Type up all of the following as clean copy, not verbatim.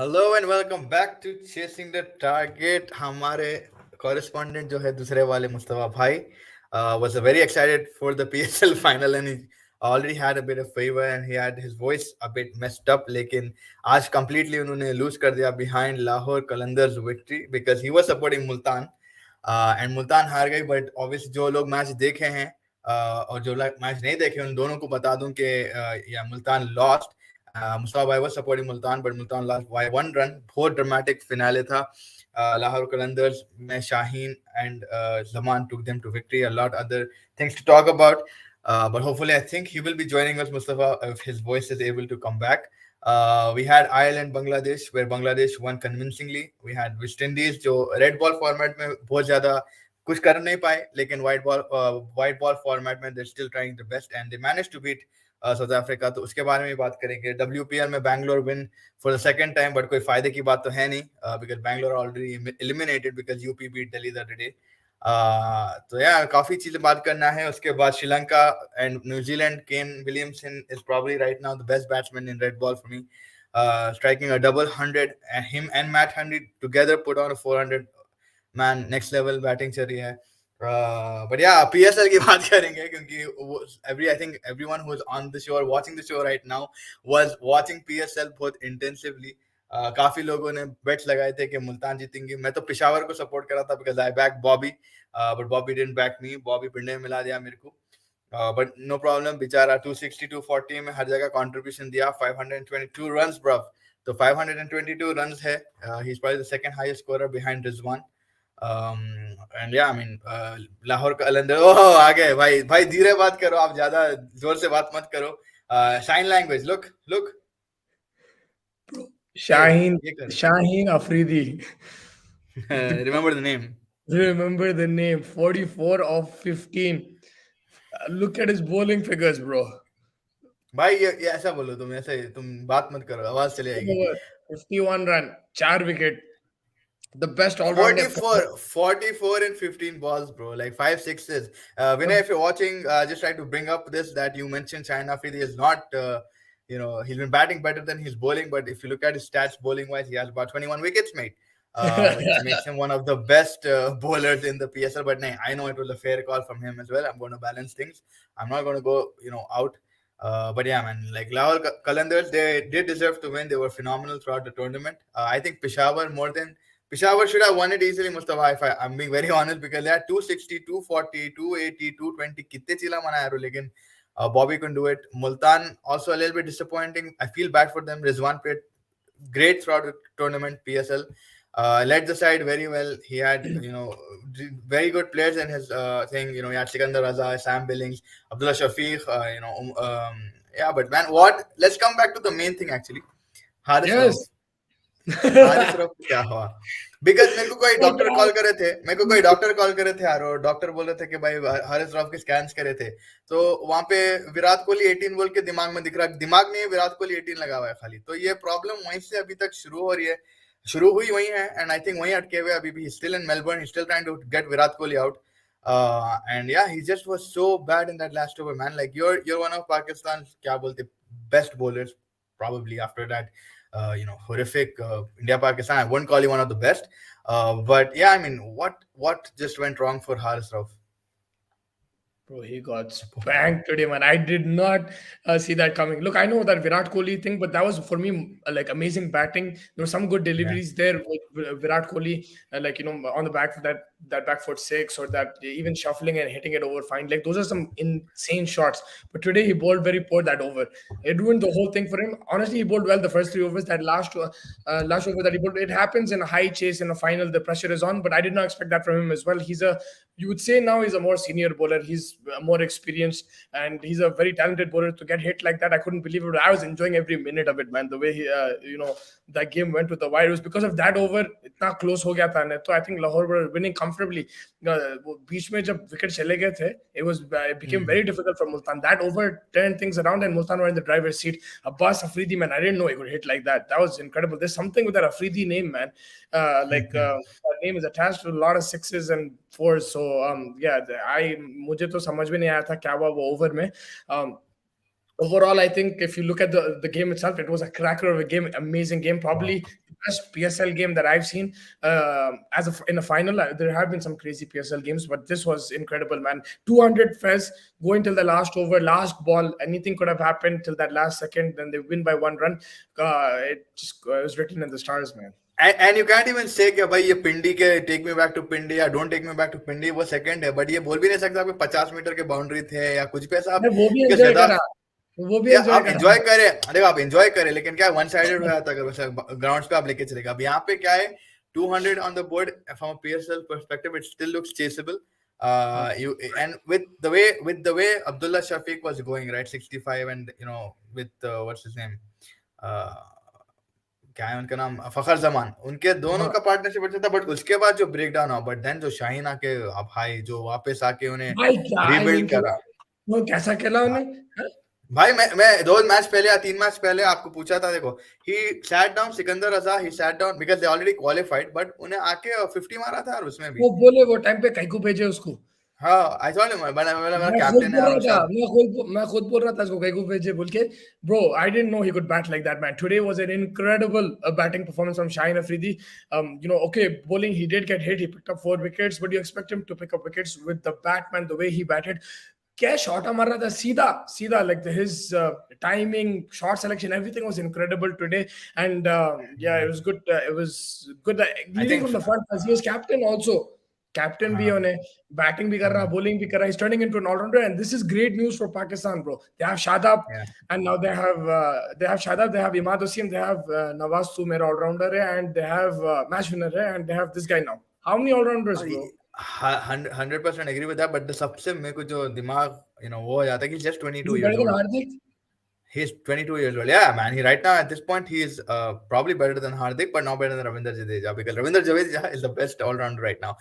Hello and welcome back to chasing the target. हमारे correspondent जो है दूसरे वाले मुस्तफा भाई was very excited for the PSL final and he already had a bit of fever and he had his voice a bit messed up. लेकिन आज completely उन्होंने lose कर दिया behind Lahore Qalandars victory because he was supporting Multan and Multan हार गई. But obviously जो लोग match देखे हैं और जो लोग मैच नहीं देखे उन दोनों को बता दूं कि या मुल्तान लॉस्ट. मुस्तफा भाई was supporting Multan but Multan lost by one run. बहुत ड्रामेटिक फिनाले था. Lahore Qalandars में Shaheen and Zaman took them to victory. A lot other things to talk about. But hopefully I think he will be joining us, Mustafa, if his voice is able to come back. We had Ireland Bangladesh where Bangladesh won convincingly. We had West Indies जो red ball format में बहुत ज़्यादा कुछ कर नहीं पाए लेकिन white ball format में they're still trying their best and they managed to beat South Africa. तो उसके बारे में बात करेंगे. WPL में Bangalore win for the second time but कोई फायदे की बात तो है नहीं because Bangalore already eliminated because UP beat Delhi the other day. तो या काफी चीजें बात करना है. उसके बाद Sri Lanka and New Zealand. Kane Williamson is probably right now the best batsman in red ball for me, striking a double 100 and him and Matt Henry together put on a 400. Man, next level batting चल रही है. But yeah, PSL की बात करेंगे क्योंकि I think everyone who is on the show or watching the show right now was watching PSL बहुत intensively. काफी लोगों ने बेट्स लगाए थे कि मुल्तान जीतेंगे. मैं तो पिशावर को सपोर्ट कर रहा था because I backed Bobby, but Bobby didn't back me. Bobby पिंडे में मिला दिया मेरे को. But no problem, बेचारा 260 240 में हर जगह contribution दिया. 522 runs bro. तो 522 runs है. He's probably the second highest scorer behind Rizwan. And yeah, I mean, Lahore कलंदर. ओह आ गए भाई. भाई धीरे बात करो, आप ज्यादा जोर से बात मत करो. Sign language. Look. Shaheen Afridi. Remember the name. Remember the name. 44 of 15. Look at his bowling figures, bro. भाई ये ऐसा बोलो. तुम ऐसे तुम बात मत करो, आवाज चली आएगी. 51 run, 4 wicket. The best all-round. 44 in 15 balls, bro. Like 5 sixes. Vinay, if you're watching, just try to bring up this that you mentioned. Shaheen Afridi is not, he's been batting better than his bowling. But if you look at his stats bowling wise, he has about 21 wickets, mate. Which makes him one of the best bowlers in the PSL. But nah, I know it was a fair call from him as well. I'm going to balance things. I'm not going to go, out. But yeah, man, like Lahore Qalandars, they did deserve to win. They were phenomenal throughout the tournament. I think Peshawar should have won it easily, Mustafa, if I'm being very honest, because they had 260, 240, 280, 220. Kitte chila mana hai, lekin Bobby couldn't do it. Multan also a little bit disappointing. I feel bad for them. Rizwan played great throughout the tournament, PSL. Led the side very well. He had, very good players in his thing. He had Sikandar Raza, Sam Billings, Abdullah Shafiq, yeah, but man, let's come back to the main thing actually. Haris Yes. Haris Rauf क्या हुआ? Because मेरे को कोई doctor call करे थे यार, और doctor बोल रहे थे कि भाई हारिस रऊफ के स्कैन्स करे थे. तो वहां पे विराट कोहली 18 बोल के दिमाग में दिख रहा, दिमाग नहीं है, विराट कोहली 18 लगा हुआ है खाली. तो ये प्रॉब्लम वहीं से अभी तक शुरू हुई वहीं है. एंड आई थिंक वहीं अटके हुए अभी भी. Still in Melbourne, he still trying to get Virat Kohli out. And yeah, he just was so bad in that last over, man. Like you're one of Pakistan's क्या बोलते best bowlers probably after that. Horrific India Pakistan. I wouldn't call you one of the best, but yeah, I mean, what just went wrong for Haris Rauf? Bro, he got spanked today, man. I did not see that coming. Look, I know that Virat Kohli thing, but that was for me like amazing batting. There were some good deliveries there with Virat Kohli, on the back for that back foot six, or that even shuffling and hitting it over fine. Like those are some insane shots. But today he bowled very poor that over. It ruined the whole thing for him. Honestly, he bowled well the first 3 overs. That last over that he bowled, it happens in a high chase in a final. The pressure is on, but I did not expect that from him as well. You would say now he's a more senior bowler. He's more experienced, and he's a very talented bowler. To get hit like that, I couldn't believe it. I was enjoying every minute of it, man. The way he, that game went with the wire. It was because of that over. Itna close ho gaya tha. So I think Lahore were winning comfortably. Beach mein jab wicket chale gaye the, it became very difficult for Multan. That over turned things around, and Multan were in the driver's seat. Abbas Afridi, man, I didn't know he could hit like that. That was incredible. There's something with that Afridi name, man. That name is attached to a lot of sixes and fours. So मुझे तो समझ में नहीं आया था क्या हुआ वो ओवर में. overall, I think if you look at the game itself, it was a cracker of a game, amazing game, Wow. probably the best PSL game that I've seen. In a final, there have been some crazy PSL games, but this was incredible, man. 200 fez going till the last over, last ball. Anything could have happened till that last second. Then they win by 1 run. It was written in the stars, man. And you can't even say कि भाई ये पिंडी के take me back to Pindi या don't take me back to Pindi वो second है but ये बोल भी नहीं सकता कि 50 मीटर के बाउंड्री थे या कुछ भी ऐसा आप मैं वो भी बिकॉज एंजॉय वेदा करा, वो भी या एंजॉय आप करा। एंजॉय करें देखो आप एंजॉय करें लेकिन क्या वन साइडेड हो जाता है वैसे ग्राउंड्स पे आप लेके चलेगा अब यहाँ पे क्या है 200 on the board from a PSL perspective it still looks Chessable you and with the way Abdullah Shafiq was going right 65 and you know with what's his name uh, क्या है उनका नाम फखर जमान उनके दोनों हाँ का पार्टनरशिप अच्छा था बट उसके बाद जो ब्रेक डाउन हुआ बट देन जो शाहीन आके अब भाई जो वापस आके उन्हें भाई, क्या रीबिल्ड इनिंग खेला, करा वो कैसा खेला हाँ, उन्हें, हाँ? भाई मैं 2 मैच पहले या 3 मैच पहले आपको पूछा था देखो he sat down Sikandar Raza he sat down because they already qualified but उन्हें आके 50 मारा था और उसमें भी वो बोले वो टाइम पे कहीं को भेजे उसको। हाँ आई थॉट मेरा मैं खुद कैप्टन है बोल और रहा था, शायद मैं खुद बोल रहा था इसको कहीं को भेजे बोल के। Bro, I didn't know he could bat like that, man. Today was an incredible batting performance from Shaheen Afridi. Okay, bowling, he did get hit, he picked up 4 wickets, but you expect him to pick up wickets with the bat, man, the way he batted। क्या shot मार रहा था, सीधा सीधा, like his timing, shot selection, everything was incredible today। And yeah, it was good, I leading think from the front as he was captain also। Captain भी हाँ होने, batting भी कर रहा, bowling भी कर रहा, he's turning into an all-rounder, and this is great news for Pakistan, bro। They have Shadab, and now they have Shadab, they have Imad Wasim, they have Nawaz Tu, मेरा all-rounder है, and they have match winner है, and they have this guy now। How many all-rounders, bro? 100% agree with that but सबसे मेरे को जो दिमाग वो हो जाता है कि just Is 22 he years better than old Hardik? he's 22 years old yeah man he right now at this point he is probably better than Hardik but not better than Ravinder Jadeja because Ravinder Jadeja is the best all-rounder right now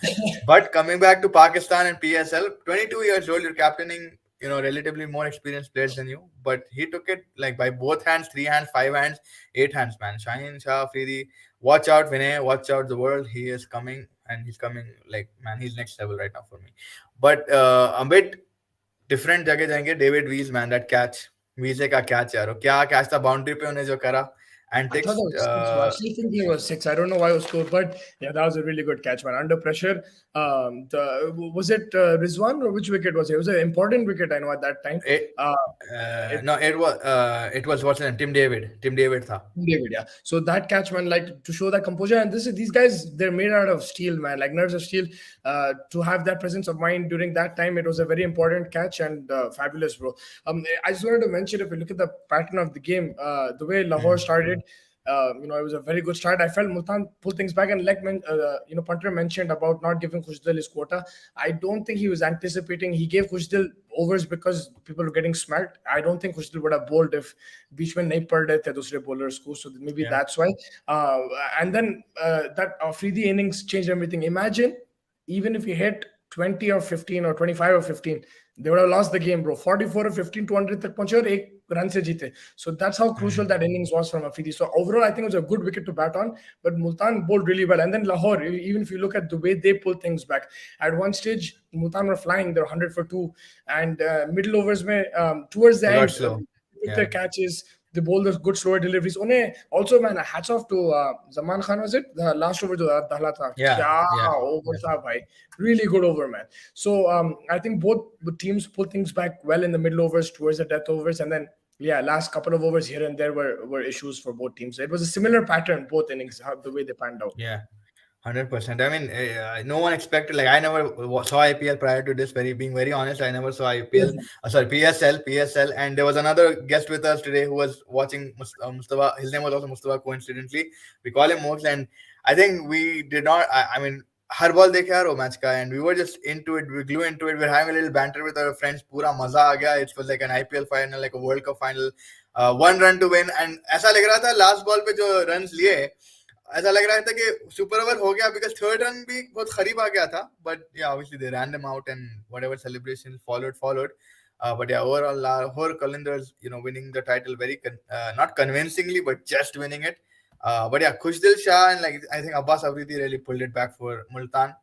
but coming back to Pakistan and PSL 22 years old you're captaining relatively more experienced players than you but he took it like by both hands 3 hands 5 hands 8 hands man Shaheen Shah Afridi watch out Vinay watch out the world he is coming and he's coming like man he's next level right now for me but a bit different जगह जाएंगे David वीज man that catch वीजे का catch यार क्या catch था boundary पे उन्हें जो करा I thought antics that was six. I actually think it was six. I don't know why it was scored, but yeah, that was a really good catch, man. Under pressure, was it Rizwan, or which wicket was it? It was an important wicket, I know, at that time. it, It no it was what's his name Tim David tha David, yeah. So that catch, man, like to show that composure, and these guys, they're made out of steel, man, like nerves of steel. To have that presence of mind during that time, it was a very important catch and fabulous, bro. I just wanted to mention, if you look at the pattern of the game, the way Lahore started, it was a very good start. I felt Multan pull things back, and Punter mentioned about not giving Khushdil his quota. I don't think he was anticipating. He gave Khushdil overs because people were getting smart. I don't think Khushdil would have bowled if बीच में नहीं पड़ रहे थे दूसरे bowlers को, so maybe yeah that's why. And then that Afridi innings changed everything. Imagine, even if he hit 20 or 15 or 25 or 15, they would have lost the game, bro. 44 or 15, 200 तक पहुंचे और एक run से जीते. So that's how crucial that innings was from Afridi. So overall, I think it was a good wicket to bat on, but Multan bowled really well. And then Lahore, even if you look at the way they pull things back, at one stage, Multan were flying, they're 100 for 2, and middle overs, towards the they got end, slow with their yeah catches, they bowled those good slower deliveries. Also, man, hats off to Zaman Khan, was it? The last over जो डाला था, yeah क्या yeah over yeah था भाई. Really good over, man. So I think both the teams pulled things back well in the middle overs towards the death overs, and then yeah, last couple of overs here and there were issues for both teams. So it was a similar pattern, both innings, the way they panned out. yeah 100%. I mean, no one expected. Like, I never saw IPL prior to this. Being very honest, I never saw Yes, IPL. Sorry, PSL. And there was another guest with us today who was watching Mustafa. His name was also Mustafa. Coincidentally, we call him Mox. And I think we did not. I mean, her ball देखे यार वो match का and we were just into it. We grew into it. We were having a little banter with our friends. पूरा मजा आ गया. It was like an IPL final, like a World Cup final. 1 run to win. And ऐसा लग रहा था last ball पे जो runs लिए ऐसा लग रहा था कि सुपर ओवर हो गया बिकॉज थर्ड रन भी बहुत करीब आ गया था but yeah obviously they ran them out and whatever celebration followed but yeah overall Lahore Qalandars winning the title very not convincingly but just winning it but yeah Khushdil Shah and like I think Abbas Afridi really pulled it back for Multan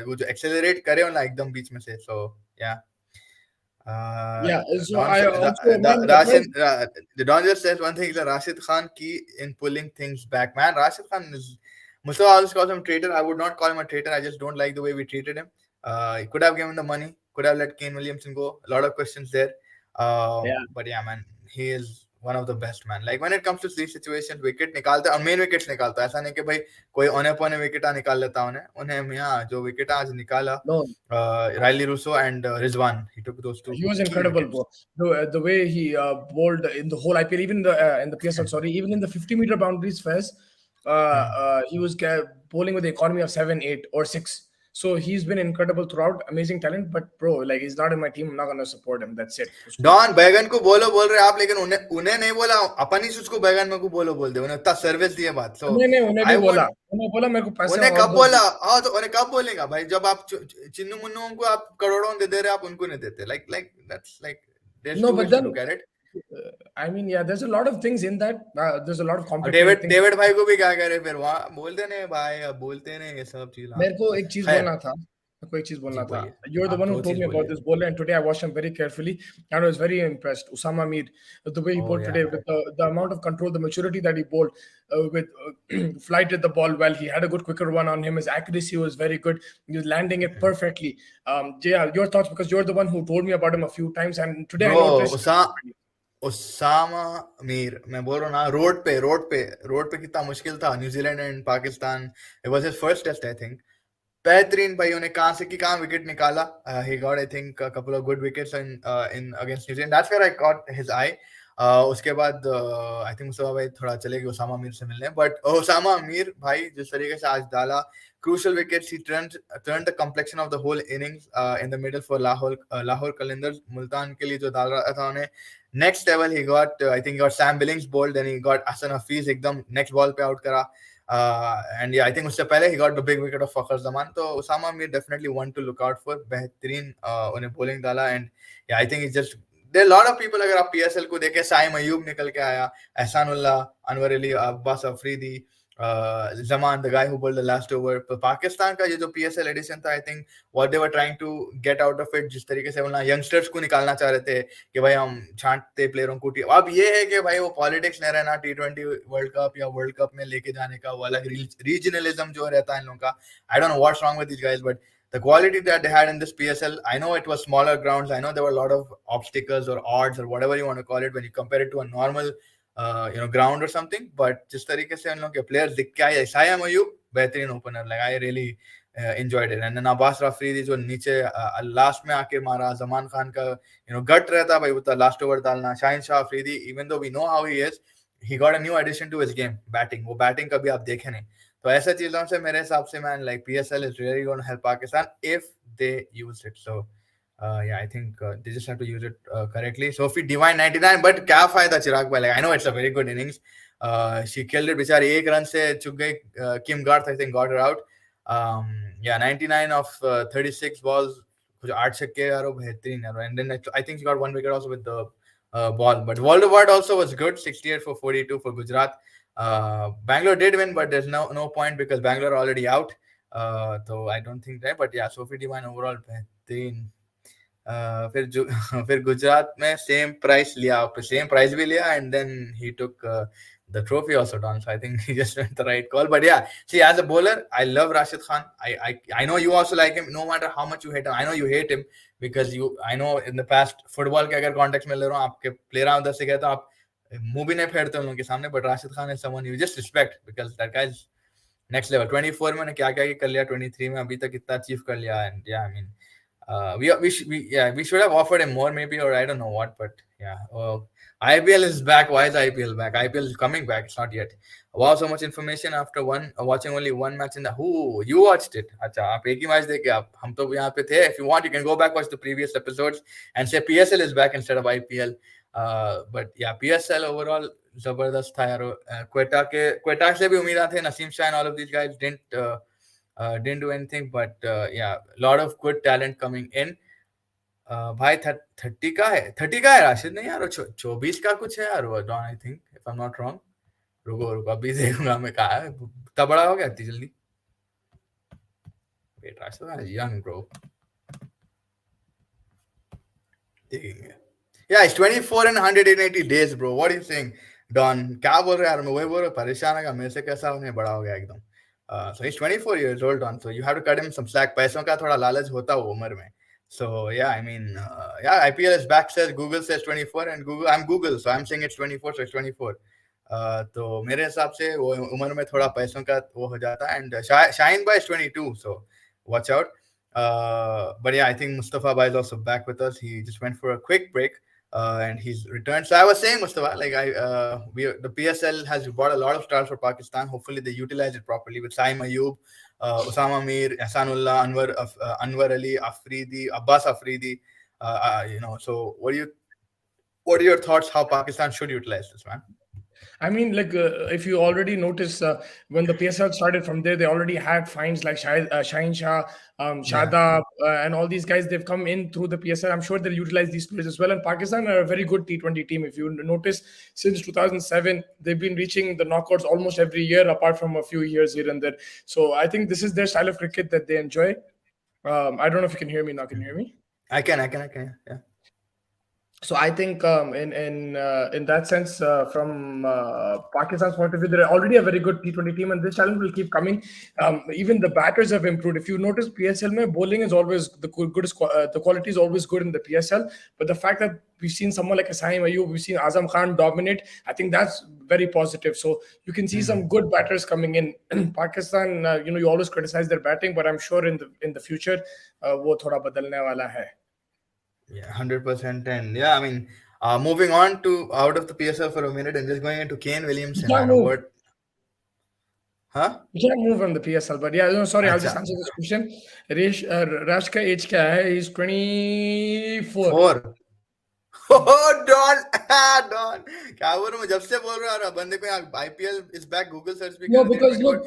वो जो accelerate करे ना एकदम बीच में से so yeah Uh, Yeah. So Don, I also, man, the Rashid, price. the Don just says one thing is that Rashid Khan key in pulling things back. Man, Rashid Khan is. Mustafa always calls him traitor. I would not call him a traitor. I just don't like the way we treated him. He could have given the money. Could have let Kane Williamson go. A lot of questions there. But yeah, man, he is one of the best, man. Like when it comes to these situations, wicket निकालता है और main wickets निकालता है. ऐसा नहीं कि भाई कोई औने पौने wicket निकाल लेता उन्हें यहाँ जो wicket आज निकाला No, Riley Russo and Rizwan. He took those two he was key incredible, wickets. bro. The way he bowled in the whole IPL, even in the PSL, sorry, even in the 50-meter boundaries first, he was bowling with the economy of 7, 8, or 6. So he's been incredible throughout, amazing talent. But bro, like he's not in my team. I'm not gonna support him. That's it. Usko. Don बैगन को बोलो बोल रहे आप लेकिन उन्हें उन्हें नहीं बोला अपन ही उसको बैगन में को बोलो बोल दे उन्हें इतना सर्विस दिए बात सो नहीं नहीं उन्हें भी आई बोला वुड उन्हें बोला मेरे को पैसे उन्हें और कब दो बोला हाँ तो उन्हें कब बोलेगा भाई जब आप चिन्नू मुन्नू को आप करोड़ों दे दे रहे आप उनको नहीं देते like like that's like there no to but ways to then look at it I mean yeah there's a lot of things in that there's a lot of और complicated डेविड things. डेविड भाई को भी क्या करे फिर वहां बोलते नहीं भाई अब बोलते नहीं ये सब चीज हाँ मेरे को एक चीज खैर बोलना था मेरे को एक चीज जी बोलना था. बोलिए You're the आप one who दो told चीज me about बोलिए this bowler and today I watched him very carefully and I was very impressed. Usama Mir, the way he oh bowled या today with the amount of control, the maturity that he bowled with flighted the ball well. He had a good quicker one on him. His accuracy was very good. He was landing it perfectly. Yeah, your thoughts because you're the one who told me about him a few times and today I bro noticed. उसा उसामा मीर मैं बोल रहा हूँ ना road पे कितना मुश्किल था New Zealand and Pakistan it was his first test I think बेहतरीन भाई उन्हें कहां से की कहां विकेट निकाला he got I think a couple of good wickets in in against New Zealand that's where I got his I उसके बाद आई थिंक मुस्तफा भाई थोड़ा चले गए ओसामा मीर से मिलने बट ओसामा मीर भाई जिस तरीके से आज डाला crucial wickets he turned the complexion of the whole innings in the middle for Lahore Qalandars Multan के लिए जो डाल रहा था उन्हें next level he got I think he got Sam Billings bowled then he got Hassan Hafiz एकदम next ball पे out करा and yeah I think उससे पहले he got the big wicket of Fakhar Zaman तो Osama Mir definitely one to look out for बेहतरीन उन्हें bowling डाला and yeah I think it's just there are a lot of people अगर आप PSL को देखें साइम अयूब निकल के आया Ehsanullah Anwar Ali Abbas Afridi Zaman, the guy who bowled the last over. Pakistan का ये जो PSL edition था, I think what they were trying to get out of it, जिस तरीके से बोलना youngsters को निकालना चाह रहे थे कि भाई हम छांटते प्लेयरों को अब ये है कि भाई वो पॉलिटिक्स नहीं रहना T20 वर्ल्ड कप या वर्ल्ड कप में लेके जाने का वो अलग रीजनलिज्म जो रहता है इन लोगों का I don't know what's wrong with these guys but the quality that they had in this PSL, I know it was smaller grounds. I know there were a lot of obstacles or odds or whatever you want to call it when you compare it to a normal ground or something. But जिस तरीके से उन लोगों के players दिख के आए साया मयूब बेहतरीन opener like I really enjoyed it and then Abbas Afridi जो नीचे लास्ट में आके मारा जमान खान का गट रहता भाई वो लास्ट ओवर डालना Shaheen Shah Afridi even though we know how he is he got a new addition to his game batting वो batting कभी आप देखे नहीं तो ऐसे चीजों से मेरे हिसाब से man like PSL is really going to help Pakistan if they use it so yeah, I think they just have to use it correctly. Sophie Divine 99, but क्या फायदा चिराग भाई? Like I know it's a very good innings. She killed it. बेचारी एक run से चुक गई. Kim Garth I think got her out. Yeah, 99 of 36 balls. कुछ 8 छक्के यार वो बेहतरीन यार. And then I think she got one wicket also with the ball. But Waldeward also was good. 68 for 42 for Gujarat. Bangalore did win, but there's no point because Bangalore already out. So I don't think that. But yeah, Sophie Divine overall बेहतरीन. फिर फिर गुजरात में same price भी लिया and then he took the trophy also done so I think he just went the right call but yeah see as a bowler I love Rashid Khan I know you also like him no matter how much you hate him I know you hate him because you I know in the past football के अगर context में ले रहा हूँ आपके player उधर से गए तो आप मुंह भी नहीं फेरते उन लोगों के सामने but Rashid Khan is someone you just respect because that guy is next level 24 में क्या क्या कर लिया 23 में अभी तक इतना अचीव कर लिया and yeah I mean we should have offered him more maybe or I don't know what but yeah IPL is back why is IPL back IPL is coming back it's not yet wow so much information after watching only one match in the who you watched it अच्छा आप एक ही match देखे आप हम तो यहाँ पे थे if you want you can go back watch the previous episodes and say PSL is back instead of IPL but yeah PSL overall जबरदस्त था यार क्वेटा से भी उम्मीद थे Naseem Shah and all of these guys didn't do anything but yeah a lot of good talent coming in भाई 30 का है राशिद नहीं यार 24 का कुछ है यार वो Don I think if I am not wrong रुको अभी देखूंगा मैं कहा है इतना बड़ा हो गया इतनी जल्दी वेट राशिद यंग ब्रो देखेंगे. Yeah, it's 24 and 180 days, bro. What do you think? Don, क्या बोल रहे हैं यार? मैं वही बोल रहा हूँ, परेशान है मेरे से, कैसा उन्हें बड़ा हो गया एकदम. So he's 24 years old, Don. So you have to cut him some slack. पैसों का थोड़ा लालच होता है वो उम्र में. So yeah, I mean, yeah, IPL is back. Says Google says 24, and Google, I'm Google, so I'm saying it's 24, so it's 24. तो मेरे हिसाब से वो उम्र में थोड़ा पैसों का वो हो जाता है. And Shine by is 22, so watch out. But yeah, I think Mustafa Bhai is also back with us. He just went for a quick break, and he's returned. So I was saying, Mustafa, like the PSL has brought a lot of stars for Pakistan. Hopefully, they utilize it properly with Saim Ayub, Usama Mir, Hasanullah, Anwar Ali, Afridi, Abbas Afridi. So what are your thoughts? How Pakistan should utilize this, man? I mean, like if you already notice when the PSL started from there, they already had finds like Shaheen Shah, Yeah. Shadab, and all these guys. They've come in through the PSL. I'm sure they'll utilize these players as well. And Pakistan are a very good T20 team. If you notice, since 2007, they've been reaching the knockouts almost every year, apart from a few years here and there. So I think this is their style of cricket that they enjoy. I don't know if you can hear me now. Can you hear me? I can. Yeah. So I think in that sense, from Pakistan's point of view, they're already a very good T20 team, and this challenge will keep coming. Even the batters have improved. If you notice, PSL mein bowling is always the quality is always good in the PSL. But the fact that we've seen someone like Asaim Ayub, we've seen Azam Khan dominate, I think that's very positive. So you can see some good batters coming in. Pakistan, you always criticize their batting, but I'm sure in the future, wo thoda badalne wala hai. Yeah, 100%. And yeah, I mean, moving on to out of the PSL for a minute and just going into Kane You Williamson, can't man. move. What? Huh? You can't move from the PSL, but yeah, no, sorry, I'll Acha. just answer this question. Raj ka age kya hai? He's 24. 4. Oh, Don. Don. क्या बोल रहा हूँ मैं जब से बोल रहा हूँ बंदे को यहाँ IPL is back. Google search भी No, कर दिया because 24. look,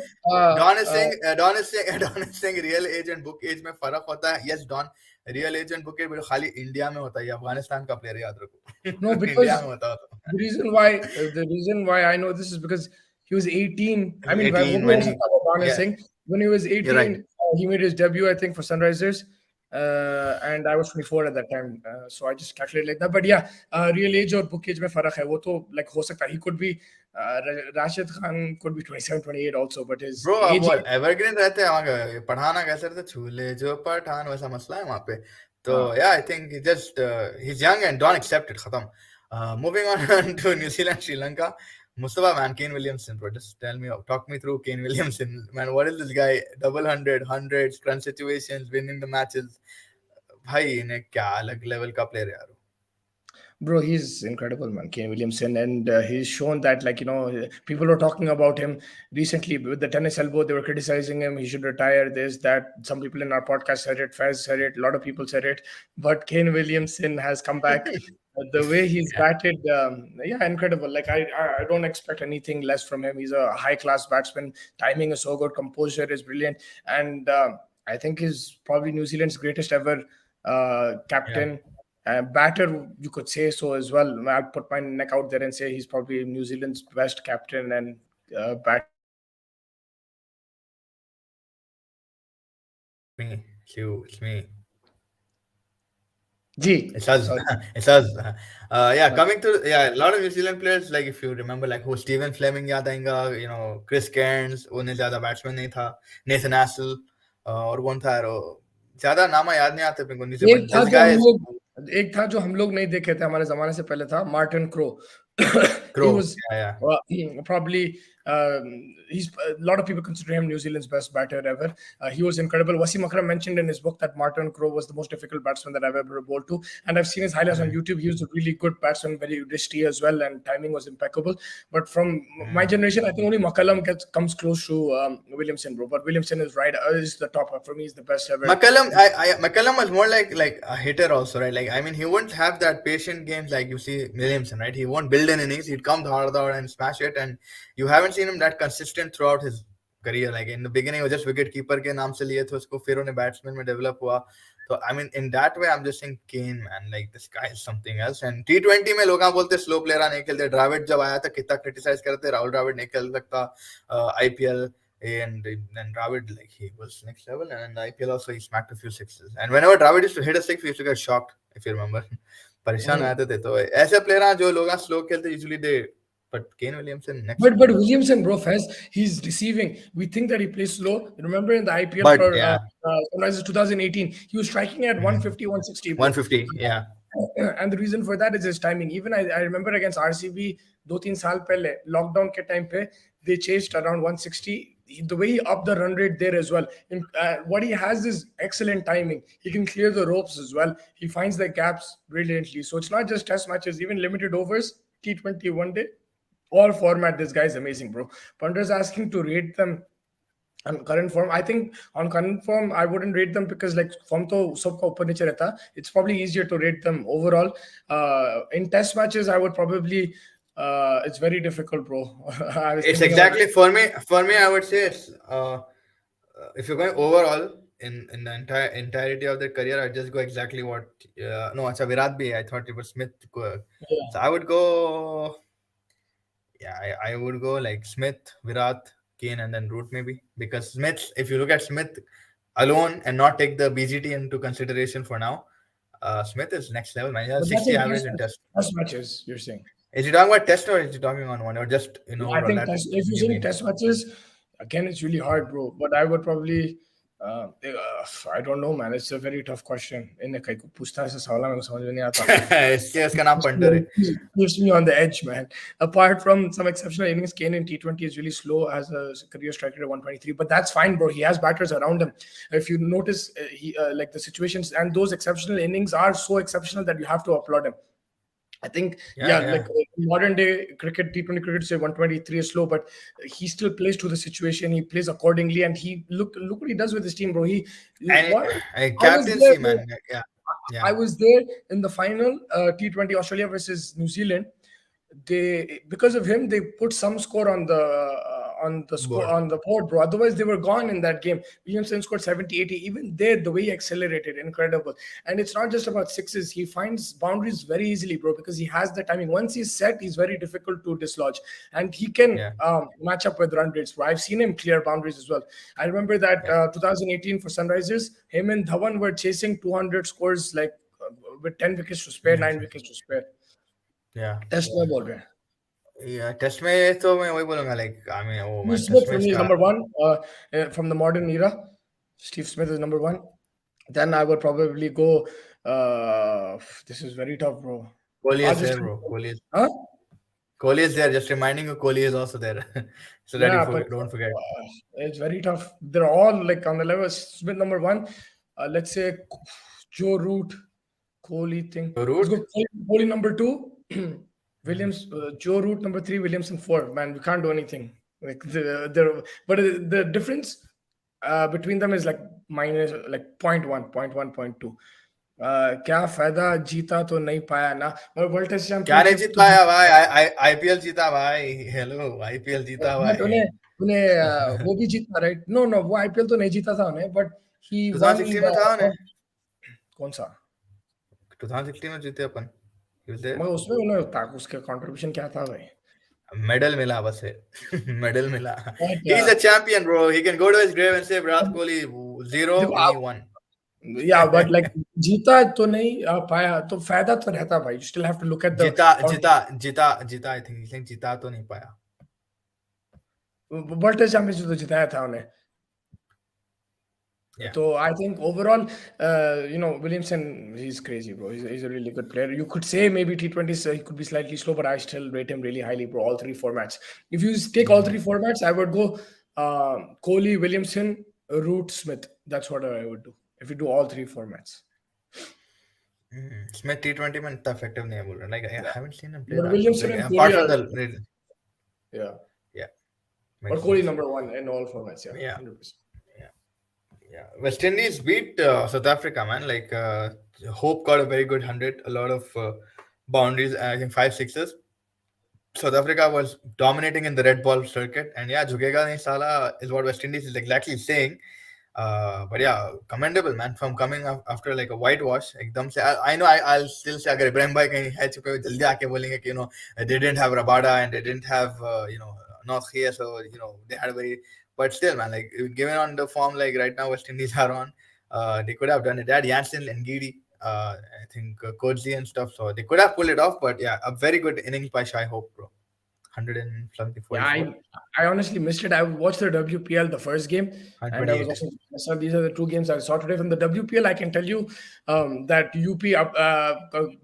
Don is saying Don is saying real age and book age में फर्क होता है. Yes, Don. Real age and book age खाली इंडिया में होता है. ये अफगानिस्तान का प्लेयर याद no, रखो. इंडिया because में होता तो. the reason why I know this is because he was 18. I mean, वो 18 भी हो when he, सकता है वो Don is yeah, saying when he was you're right. 18, he made his debut, I think, for Sunrisers. And I was 24 at that time, so I just calculated like that. But yeah, real age or book age में फर्क है. वो तो like हो सकता है. He could be Rashid Khan could be 27, 28 also, but his bro अब age. वो एवरग्रीन रहते हैं वहाँ का पठाना कैसे रहते छूले जो पठान वैसा मसला है वहाँ पे तो yeah I think he just he is young and don't accept it खत्म moving on to New Zealand Sri Lanka Mustafa man Kane Williamson bro just tell me talk me through Kane Williamson man what is this guy double hundred hundreds crunch situations winning the matches भाई इन्हें क्या अलग level का player यार Bro, he's incredible, man, Kane Williamson, and he's shown that, like, people were talking about him recently with the tennis elbow. They were criticizing him. He should retire. This, that. Some people in our podcast said it. Faz said it. A lot of people said it. But Kane Williamson has come back. The way he's yeah batted, yeah, incredible. Like I don't expect anything less from him. He's a high class batsman. Timing is so good. Composure is brilliant, and I think he's probably New Zealand's greatest ever yeah captain. Batter, you could say so as well. I'll put my neck out there and say he's probably New Zealand's best captain and batter as well. me it's me Gee, It's us. sorry. It's us. Yeah, coming to yeah, a lot of New Zealand players, like if you remember, like who Stephen Fleming याद आएगा, Chris Cairns, उन्हें ज़्यादा batsman नहीं था, Nathan Astle, और कौन था यार, ज़्यादा नाम याद नहीं आते मेरे को नीचे, एक but था this जो guy हम is लोग एक था जो हम लोग नहीं देखे थे हमारे जमाने से पहले था Martin crow he Crow. was Yeah, probably he's a lot of people consider him New Zealand's best batter ever. He was incredible. Wasim Akram mentioned in his book that Martin Crowe was the most difficult batsman that I've ever bowled to, and I've seen his highlights on YouTube. He was a really good batsman, very wristy as well, and timing was impeccable. But from my generation, I think only McCullum comes close to Williamson, bro. But Williamson is right, is the top for me. He's the best ever. McCallum was more like a hitter also, right? Like I mean, he won't have that patient games like you see Williamson, right? He won't build an innings. He'd come hard and smash it, and you haven't seen him that consistent throughout his career. Like in the beginning, वो just wicket keeper के नाम से लिए थे उसको, फिर उन्हें batsman में develop हुआ. So I mean, in that way, I'm just saying Kane, man, like this guy is something else. And T20 में लोग बोलते slow player नहीं खेलते. Dravid जब आया था कितना criticize करते, Rahul Dravid नहीं खेल सकता IPL. And then Dravid, like he was next level, and in the IPL also he smacked a few sixes. And whenever Dravid used to hit a six, we used to get shocked, if you remember. परेशान Mm. आते थे तो ऐसे player हैं जो लोग slow खेलते usually they but Kane Williamson next But level Williamson, bro, Fez, he's receiving. We think that he plays slow. Remember in the IPL but for yeah Sunrisers 2018, he was striking at 150, 160, bro. 150 yeah And the reason for that is his timing. Even I remember against RCB, 2-3 saal pehle, lockdown ke time pe, they chased around 160. The way he upped the run rate there as well. What he has is excellent timing. He can clear the ropes as well. He finds the gaps brilliantly. So it's not just test matches, even limited overs, T20 one day, all format. This guy's amazing, bro. Punter's asking to rate them on current form. I think on current form, I wouldn't rate them because like form to sabka upar niche rehta. It's probably easier to rate them overall. In test matches, I would probably. It's very difficult, bro. I was it's thinking about it. exactly for me I would say it's if you're going overall in the entirety of their career I just go exactly what no acha Virat bhi I thought it was Smith Yeah. so I would go yeah I would go like Smith Virat Kane and then Root maybe because Smith if you look at Smith alone and not take the BGT into consideration for now Smith is next level man he has But that's 60 in average in test test matches, you're saying. is he talking about test or is he talking on one or just in I overall think that test, if you're you saying mean test matches, again, it's really hard, bro. But I would probably, I don't know, man. It's a very tough question. इन्हें कहीं को पूछता है ऐसा सवाल है, मेरे को समझ में नहीं आता. इसलिए उसका नाम पंटर है Keeps me on the edge, man. Apart from some exceptional innings, Kane in T20 is really slow as a career striker at 123. But that's fine, bro. He has batters around him. If you notice, he like the situations and those exceptional innings are so exceptional that you have to applaud him. I think, yeah yeah, yeah like modern day cricket, T20 cricket, say 123 is slow, but he still plays to the situation. He plays accordingly, and he look what he does with his team, bro. and What I was there, captaincy bro. man yeah yeah I was there in the final T20 Australia versus New Zealand. They because of him they put some score on the score board on the board, bro. Otherwise they were gone in that game. Williamson scored 70, 80. Even there, the way he accelerated, incredible. And it's not just about sixes. He finds boundaries very easily, bro, because he has the timing. Once he's set, he's very difficult to dislodge, and he can yeah match up with run rates, bro. I've seen him clear boundaries as well. I remember that yeah 2018 for Sunrisers, him and Dhawan were chasing 200 scores like with 10 wickets to spare, yeah 9 wickets to spare. yeah Test में बोल रहे हैं. Test में तो मैं वही बोलूंगा like I mean oh Steve man Smith test for match me is का number one from the modern era. Steve Smith is number one. Then I would probably go. This is very tough, bro. Kohli I'll is just. there bro Huh? Kohli is there just reminding you Kohli is also there so that you Yeah, but don't forget it's very tough. They're all like on the level. Smith number one. Let's say Joe Root, Kohli thing. so Let's Root go Kohli number two. Williams, Joe Root number three. Williamson four. Man, we can't do anything. Like but the difference between them is like minus like point 1, point 2. क्या फायदा जीता तो नहीं पाया ना मगर world test क्या नहीं चैंपियनशिप जीत तो पाया भाई आईपीएल जीता भाई हेलो आईपीएल जीता बट भाई उन्हें उन्हें वो भी जीतना राइट नो नो वो आईपीएल तो नहीं जीता था उन्हें बट ही वन 2016 द में था उन्हें कौन सा 2016 में जीते अपन मगर उसमें उन्हें उसका कंट्रीब्यूशन क्या था भाई मेडल मिला बस है मेडल मिला but he's a champion bro he can go to his grave and say Virat Kohli zero देखो me आप one या बट लाइक जीता तो नहीं पाया तो फायदा तो रहता भाई you still have to look at the जीता जीता जीता जीता आई थिंक जीता तो नहीं पाया वर्ल्ड टेस्ट चैंपियनशिप तो जिताया था उन्हें yeah So I think overall, Williamson, he's crazy, bro. He's a really good player. You could say maybe T20s he could be slightly slow, but I still rate him really highly, bro. All three formats. If you take all three formats, I would go Kohli, Williamson, Root, Smith. That's what I would do if you do all three formats. Smith T20 में इतना effective नहीं है बोल रहा like I Yeah. haven't seen him play But that Williamson like and apart Kohli from are, the yeah. yeah But makes Kohli sense number one in all formats, yeah. yeah 100%. yeah West Indies beat South Africa man like Hope got a very good 100 a lot of boundaries I think 5 sixes South Africa was dominating in the red ball circuit and yeah jhugega nahi sala is what West Indies is exactly saying but yeah commendable man from coming after like a whitewash ekdam se I know I'll still say agar Ibrahim bhai kahin hai chuke हुए जल्दी आके बोलेंगे कि they didn't have Rabada and they didn't have North Khia so they had a very but still man like given on the form like right now West Indies are on they could have done it they had Jansen and Gidi I think Koji and stuff. So they could have pulled it off, but yeah, a very good innings by Shai Hope, bro. 144. Yeah, I honestly missed it. I watched the WPL the first game, and I was 128. watching PSL. These are the two games I saw today from the WPL. I can tell you that UP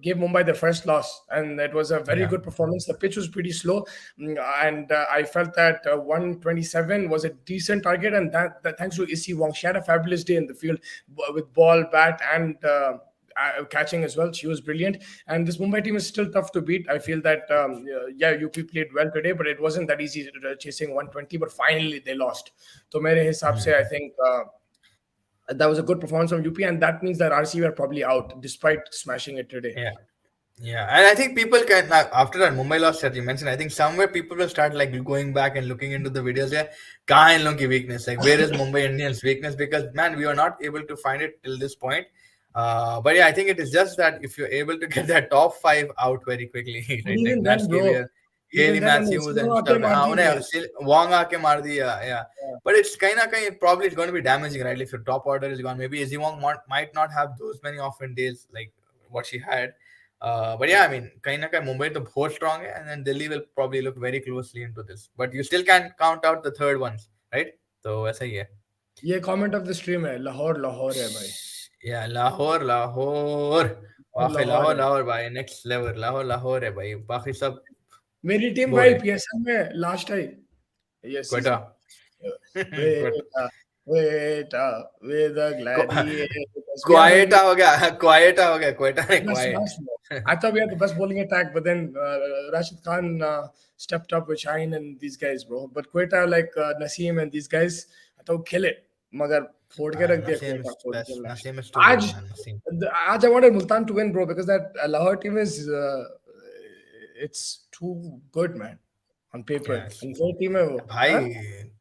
gave Mumbai their first loss, and it was a very Yeah. good performance. The pitch was pretty slow, and I felt that 127 was a decent target, and that thanks to Issy Wong, she had a fabulous day in the field with ball, bat, and catching as well. She was brilliant. And this Mumbai team is still tough to beat. I feel that, yeah, UP played well today, but it wasn't that easy chasing 120, but finally they lost. So, mere hisab se, I think that was a good performance from UP, and that means that RC were probably out despite smashing it today. Yeah. Yeah, and I think people can after that Mumbai loss that you mentioned. I think somewhere people will start like going back and looking into the videos. Yeah, kahan in log ki weakness? Like where is Mumbai Indians' weakness? Because man, we were not able to find it till this point. But yeah, I think it is just that if you're able to get that top five out very quickly, But right? Like even Nat then, bro, Scavier, even Haley then, and Matthews and stuff. हाँ उन्हें Wong आके मार दिया, yeah. But it's kind of probably it's going to be damaging, right? If your top order is gone, maybe Izzy Wong might not have those many often days like what she had. But yeah, I mean, kahin na kahin Mumbai to बहुत strong hai, and then Delhi will probably look very closely into this. But you still can't count out the third ones, right? So ऐसा ही है. ये comment of the stream है, लाहौर लाहौर है भाई. Yeah, Lahore. वाकई Lahore Lahore, है. Lahore भाई next level. Lahore है भाई. बाकी सब मेरी टीम भाई boring. PSL में लास्ट आई ये Quetta. Season. Wait, wait, with a gladiators. We are having Quieta हो गया. Quetta नहीं yes, quiet. yes, bro. I thought we had the best bowling attack, but then Rashid Khan stepped up with Shine and these guys, bro. But Quetta, like Naseem and these guys, I thought kill it. मगर फोड़ के रख दिया Naseem Quetta is फोड़ best. के last. Naseem is too good, आज man. Naseem. आज I wanted Multan to win, bro, because that Lahore team is it's too good, man, on paper. Yes. And वो team है वो. भाई हाँ?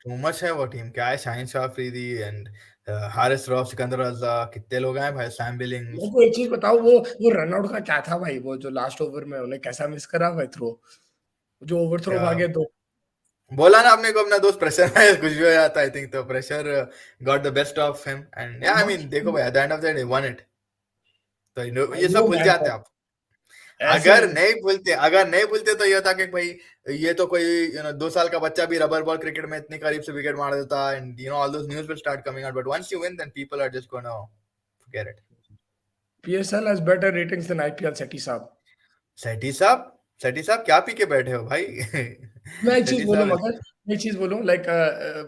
too much है वो टीम. क्या है शाहीन शाह अफरीदी and हारिस रऊफ, सिकंदर रजा, कितने लोग हैं भाई. Sam Billings. मेरे को एक चीज बताओ, वो रनआउट का क्या था भाई? वो जो लास्ट ओवर में उन्हें कैसा मिस करा भाई थ्रो, जो ओवर थ्रो क्या भागे तो. बोला ना आपने को अपना दोस्त प्रेशर में कुछ भी हो जाता. आई थिंक तो pressure got the best of him and या आई मीन देखो भाई at the end of the day one it. तो ये सब भूल जाते आप. ऐसे अगर नहीं भूलते तो ये था कि भाई ये तो कोई 2 साल का बच्चा भी रबर बॉल क्रिकेट में इतने करीब से विकेट मार देता and all those news will start coming out. But once you win then people are just gonna forget it. PSL has better ratings than IPL. Sethi साहब क्या पी के बैठे हो भाई. मैं एक चीज सेठी बोलूं, साहब मगर एक चीज बोलूं, like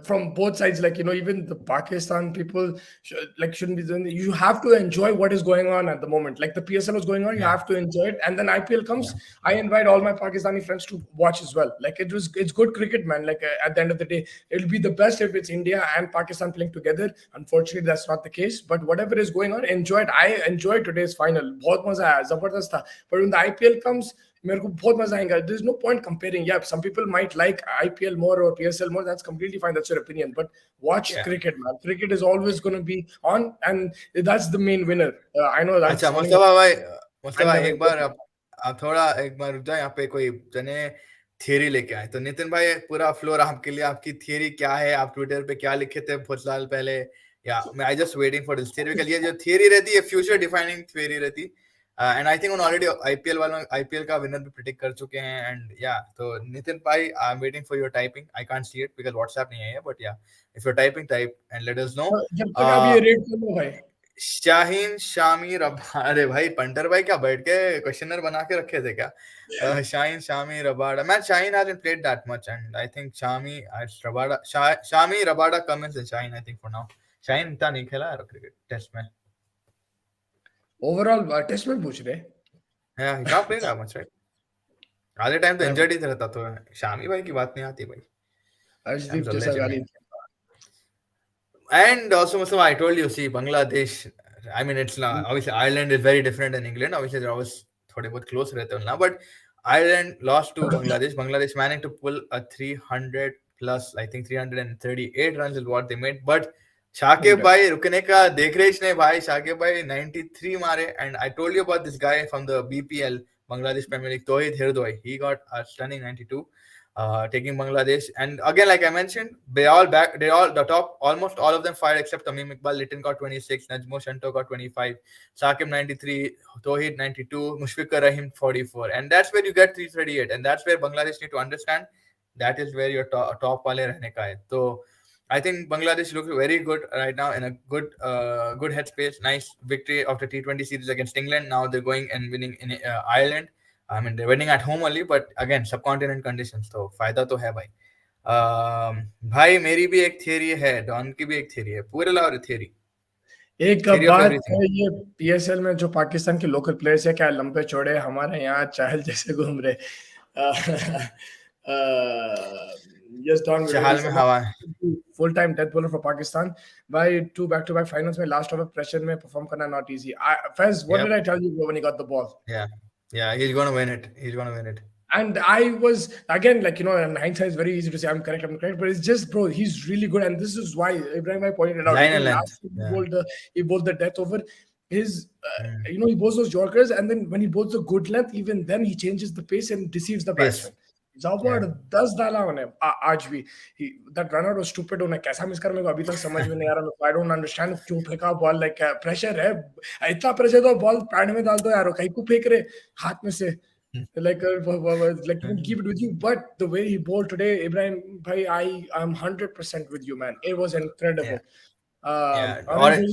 from both sides, like even the Pakistan people shouldn't be doing. You have to enjoy what is going on at the moment. Like the PSL was going on, you yeah have to enjoy it, and then IPL comes. yeah I invite all my Pakistani friends to watch as well. Like it's good cricket, man. Like at the end of the day, it'll be the best if it's India and Pakistan playing together. Unfortunately, that's not the case. But whatever is going on, enjoy it. I enjoyed today's final. बहुत मजा आया, जबरदस्त था. But when the IPL comes, मेरे को बहुत मजा आएगा. There's no point comparing. Yeah, some people might like IPL more or PSL more. That's completely fine. That's your opinion. But watch yeah. cricket, man. Cricket is always going to be on, and that's the main winner. I know that's अच्छा sounding Mustafa भाई, I'm Mustafa never एक बार आप थोड़ा एक बार रुक जाओ. यहाँ पे कोई जने थियरी लेके आए. तो नितिन भाई पूरा फ्लोर आपके लिए. आपकी थियरी क्या है? आप ट्विटर पे क्या लिखे थे बहुत साल पहले? या मैं I just waiting for this theory. ये जो थियरी रहती है फ्यूचर डिफाइनिंग थियरी रहती. एंड आई थिंक उन ऑलरेडी आईपीएल का विनर भी प्रेडिक्ट कर चुके हैं. एंड या तो नितिन भाई I am waiting for your typing. I can't see it because WhatsApp नहीं है. But yeah if you are typing type and let us know. जब तक आप ये रेट कर लो भाई. शाहीन शामी अरे भाई पंटर भाई क्या बैठ के क्वेश्चनर बना के रखे थे क्या? Shaheen Shami Rabada. Man, Shaheen hasn't played that much, and I think Shami Rabada comes in Shaheen. I think for now. Shaheen इतना नहीं खेला है क्रिकेट टेस्ट में. ओवरऑल टेस्ट में पूछ रहे. Yeah, he can't play that much, right? आधे time तो इंजर्ड ही रहता. तो शामी भाई की बात नहीं आती भाई. अर्शदीप जैसा गाली. And also, Mustafa, I told you, see, Bangladesh, I mean, it's not, obviously, Ireland is very different than England. Obviously, they're always थोड़े बहुत close रहते हैं ना. But Ireland lost to Bangladesh. Bangladesh managed to pull a 300 plus, I think 338 runs is what they made. But Shakib भाई रुकने का देख रहे नहीं भाई. शाकिब भाई 93 मारे. And I told you about this guy from the BPL, Bangladesh Premier League, Tauhid Hirdoi. He got a stunning 92. taking Bangladesh. And again, like I mentioned, they all back. They all the top. Almost all of them fired except Tamim Iqbal. Litton got 26. Najmo Shanto got 25. Saqib 93. Tawheed 92. Mushfiqur Rahim 44. And that's where you get 338. And that's where Bangladesh need to understand. That is where your top wale rehne ka hai. So I think Bangladesh looks very good right now in a good headspace. Nice victory of the T20 series against England. Now they're going and winning in Ireland. I mean, they're winning at home only, but again, subcontinent conditions. तो फायदा तो है भाई. भाई मेरी भी एक theory है, डॉन की भी एक थियरी है. पूरे लाओ थियरी. एक Theory of बात everything. है, ये पीएसएल में जो पाकिस्तान के लोकल प्लेयर्स है क्या लंबे चौड़े हमारे यहाँ चाहल जैसे घूम रहे. Yes, Don, चहाल में हवा है. full-time death bowler for Pakistan. By 2 back-to-back finals में last over pressure में perform करना not easy. Faiz, what Yep. did I tell you when he got the ball? Yeah, he's gonna win it. He's gonna win it. And I was, again, like, you know, in hindsight, it's very easy to say I'm correct, but it's just, bro, he's really good. And this is why Ibrahim I pointed it out. Line and Last length. time he bowled the death over. His, you know, he bowls those Yorkers, and then when he bowls the good length, even then he changes the pace and deceives the Pace. batsman. Jabardast डाला उन्हें आज भी. That run out was stupid. उन्हें कैसा miss कर मेरे को अभी तक समझ में नहीं आ रहा. I don't understand क्यों फेंका बॉल. Like pressure है, इतना pressure तो बॉल पैड में डाल दो यार. कहीं को फेंक रहे हाथ में से. Like keep it with you. But the way he bowled today, Ibrahim bhai, I'm 100% with you, man. It was incredible. Don,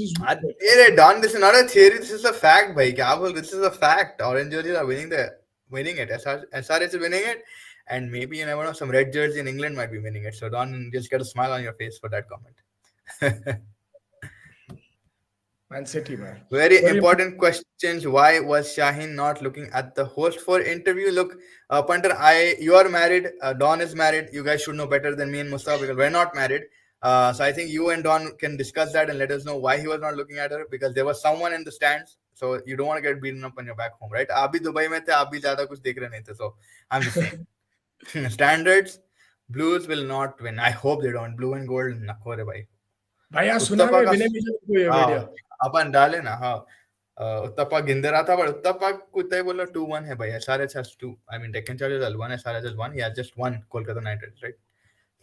this is not a theory. This is a fact, bhai. Kya bol? This is a fact. Orange jerseys are winning it. SRH is winning it, and maybe you never know, some red jersey in England might be winning it. So Don, just get a smile on your face for that comment. Man City, man. Very important questions. Why was Shaheen not looking at the host for interview? Look, Punter, you are married. Don is married. You guys should know better than me and Mustafa because we're not married. So I think you and Don can discuss that and let us know why he was not looking at her, because there was someone in the stands. So you don't want to get beaten up when you're back home, right? आप भी Dubai में थे, आप भी ज़्यादा कुछ देख रहे नहीं थे. So I'm just saying. Standards, Blues will not win. I hope they don't. Blue and gold, नको रे भाई. भैया सुना है विनय विजय को ये वीडियो. अपन डाले ना. हाँ, उत्तप्पा गिंदे रहा था, but उत्तप्पा कुत्ता ही बोला 2-1 है भाई. SRH has 2. I mean, Deccan Chargers has 1, SRH has 1. He has just 1 Kolkata Knight Riders, right?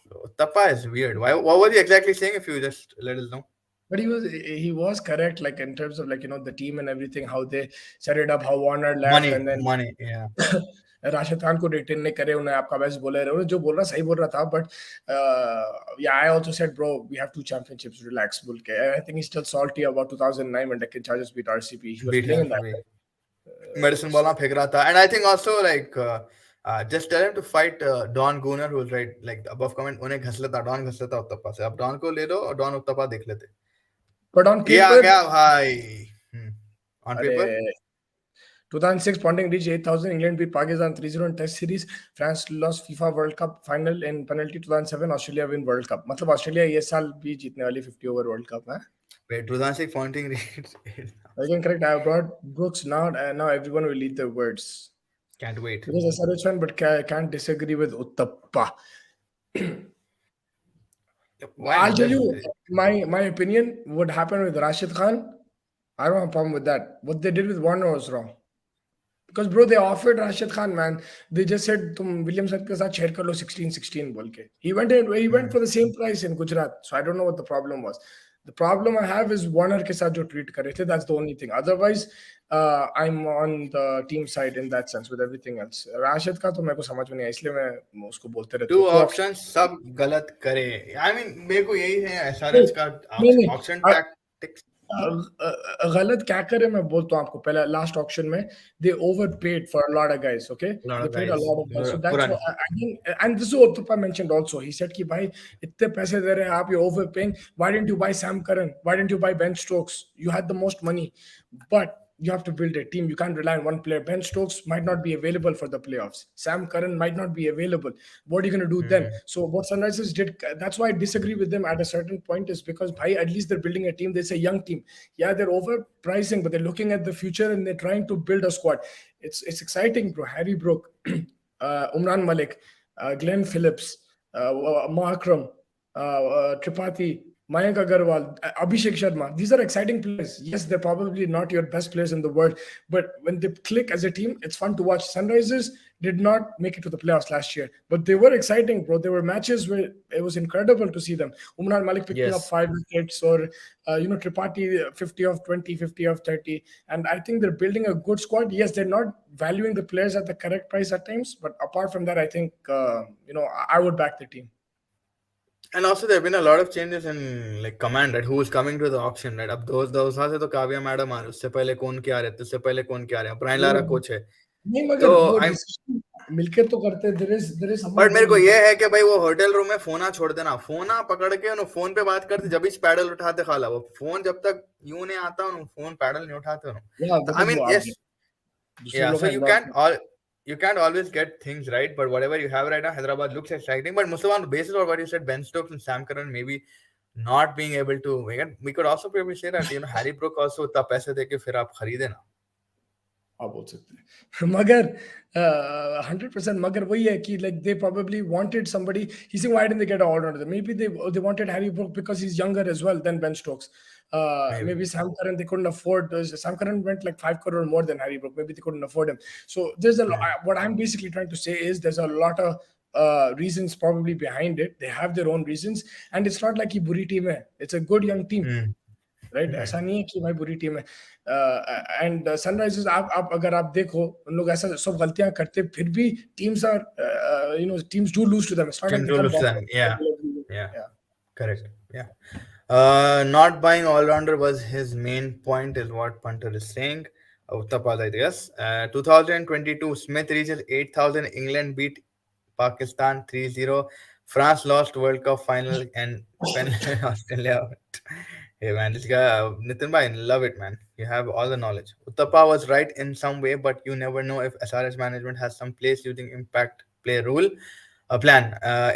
So Uttappa is weird. What was he exactly saying? If you just let us know. But he was correct, like in terms of, like, you know, the team and everything, how they set it up, how Warner left, and then money, yeah. Rashid Khan को retain नहीं करे, उन्हें आपका best bowler है, जो बोल रहा सही बोल रहा था. But yeah, I also said, bro, we have 2 championships, relax बोल के. I think he's still salty about 2009 when Deccan Chargers beat RCB. He was playing in that. Medicine ball फेंक रहा था. And I think also, like, just tell him to fight Don Gooner, who's right, like above comment. उन्हें घस लेता, Don घस लेता उत्तप्पा से. अब Don को ले दो और Don उत्तप्पा देख लेते. But on paper, आ गया भाई. On paper, 2006 Ponting reached 8,000. England beat Pakistan 3-0 in Test series. France lost FIFA World Cup final in penalty 2007. Australia win World Cup. मतलब ऑस्ट्रेलिया ये साल भी जीतने वाली 50 ओवर वर्ल्ड कप है. Wait, 2006 Ponting reached. Again, correct. I have brought Brooks now, and now everyone will lead their words. Can't wait. Because SRH fan, but can't disagree with Uttappa. I'll tell you my opinion. What happened with Rashid Khan, I don't have a problem with that. What they did with Warner was wrong. Because, bro, they offered Rashid Khan, man. They just said, "Tum Williamson ke saath share kar lo 16-16 bol ke." He went for the same price in Gujarat. So I don't know what the problem was. The problem I have is Warner ke saath jo treat kar rahe the. That's the only thing. Otherwise, I'm on the team side in that sense with everything else. Rashid का तो मेरे को समझ में नहीं आया, इसलिए मैं उसको बोलते रहता हूँ. 2 options सब गलत करे. I mean, मेरे को यही है SRH का auction tactics. गलत क्या करे मैं बोलता हूँ आपको. पहले लास्ट ऑक्शन में they overpaid for a lot of guys. Okay, they paid a lot of guys. So that's what I mean. And this is what Uttappa mentioned also. He said कि भाई इतने पैसे दे रहे हैं आप, ये overpaying. Why didn't you buy Sam Curran? Why didn't you buy Ben Stokes? You had the most money, but you have to build a team. You can't rely on one player. Ben Stokes might not be available for the playoffs. Sam Curran might not be available. What are you going to do then? So what Sunrisers did, that's why I disagree with them at a certain point, is because at least they're building a team. It's a young team. Yeah, they're overpricing, but they're looking at the future and they're trying to build a squad. It's exciting, bro. Harry Brook, Umran Malik, Glenn Phillips, Mahakram, Tripathi, Mayank Agarwal, Abhishek Sharma. These are exciting players. Yes, they're probably not your best players in the world, but when they click as a team, it's fun to watch. Sunrisers, did not make it to the playoffs last year, but they were exciting, bro. There were matches where it was incredible to see them. Umran Malik picking up Yes. 5 wickets, or Tripathi 50 of 20, 50 of 30, and I think they're building a good squad. Yes, they're not valuing the players at the correct price at times, but apart from that, I think I would back the team. And also there have been a lot of changes in like command, right? Who is coming to the auction, right? अब दोस्त से तो Kavya madam आ रहे, उससे पहले कौन क्या रहे थे, उससे पहले कौन क्या रहे, ब्रायन लारा वो कोच है. नहीं, तो मगर वो आई डिसीजन मिलके तो करते, देयर इज बट समवन मेरे को हु ये है कि भाई वो होटल रूम में फोना छोड़ देना, फोना पकड़ के उन्होंने फोन पे बात करते, जब भी पैडल उठाते खाला, वो फोन जब तक यूं नहीं आता उन्होंने फोन पैडल नहीं उठाते उन्होंने. या तो आई मतलब मीन वो आप यस, दूसरे yeah, लोग so का involve. you can't always get things right, but whatever you have right now, Hyderabad looks exciting. But Mustafa, on the basis of what you said, Ben Stokes and Sam Curran maybe not being able to, again, we could also probably say that Harry Brook also उतना पैसे देके फिर आप खरीदे ना. आप बोल सकते हैं मगर 100%, मगर वही है कि like they probably wanted somebody. He's saying why didn't they get an all-rounder? Maybe they wanted Harry Brook because he's younger as well than Ben Stokes. Maybe Maybe. Sam Curran they couldn't afford. Sam Curran went like 5 crore more than Harry Brook. Maybe they couldn't afford him. So there's a lot. Hmm. What I'm basically trying to say is there's a lot of reasons probably behind it. They have their own reasons, and it's not like he buri team hai. It's a good young team. Hmm. Right ऐसा नहीं है कि भाई बुरी team है. And Sunrisers आप अगर आप देखो उन लोग ऐसा सब गलतियां करते फिर भी teams are teams do lose to them. It's not like Team they to come lose back. them. Yeah. Yeah. Correct. Yeah. Not buying all rounder was his main point, is what Punter is saying. Uttapal, I guess. 2022, Smith reaches 8,000. England beat Pakistan 3-0. France lost World Cup final and Australia. Hey man, this guy, Nitin bhai, love it, man. You have all the knowledge. Uttapa was right in some way, but you never know if SRS management has some place using impact play rule. A plan.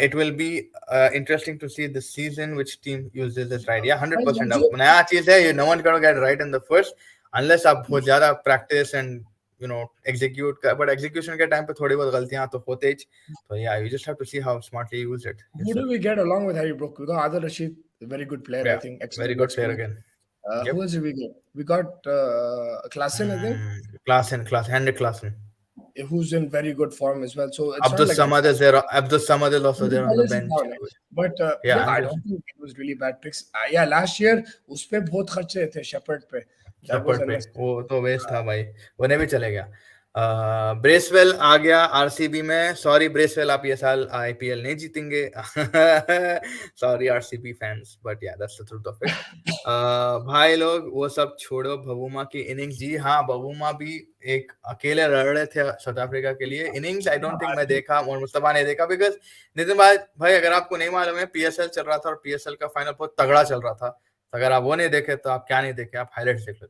It will be interesting to see this season which team uses this right. Yeah, 100%. अब नया चीज है, no one's gonna get right in the first unless आप बहुत ज्यादा practice and execute but execution के time पे थोड़ी बहुत गलतियां तो होते ही. तो yeah, you just have to see how smartly you use it. Who do we get along with Harry Brook? We got Adil Rashid, a very good player, I Yeah, think. very Excellent good player batsman. again. Who Yep. else did we get? We got Klassen, I think, Henrik Klassen. who's in very good form as well. So it's not Abdul like Samad is there. Abdul Samad is also Andy there on the Palace is bench. down, but Yeah, look, I don't think it was really bad picks. Yeah, last year उस पे बहुत खर्चे थे Shepherd पे. That was support पे unnecessary. वो तो waste था भाई, उन्हें भी चले गया. ब्रेसवेल आ गया आरसीबी में. सॉरी ब्रेसवेल, आप ये साल आईपीएल नहीं जीतेंगे. सॉरी आरसीबी फैंस, बट या that's the truth of it. भाई लोग वो सब छोड़ो, बबूमा की इनिंग्स. जी हाँ, बबूमा भी एक अकेले लड़ रहे थे साउथ अफ्रीका के लिए. इनिंग्स आई डोंट थिंक मैं देखा और मुस्तफा ने देखा, बिकॉज नितिन भाई अगर आपको नहीं मालूम है, पीएसएल चल रहा था और पीएसएल का फाइनल बहुत तगड़ा चल रहा था. अगर आप वो नहीं देखे तो आप क्या नहीं देखे, आप हाईलाइट्स देख लो.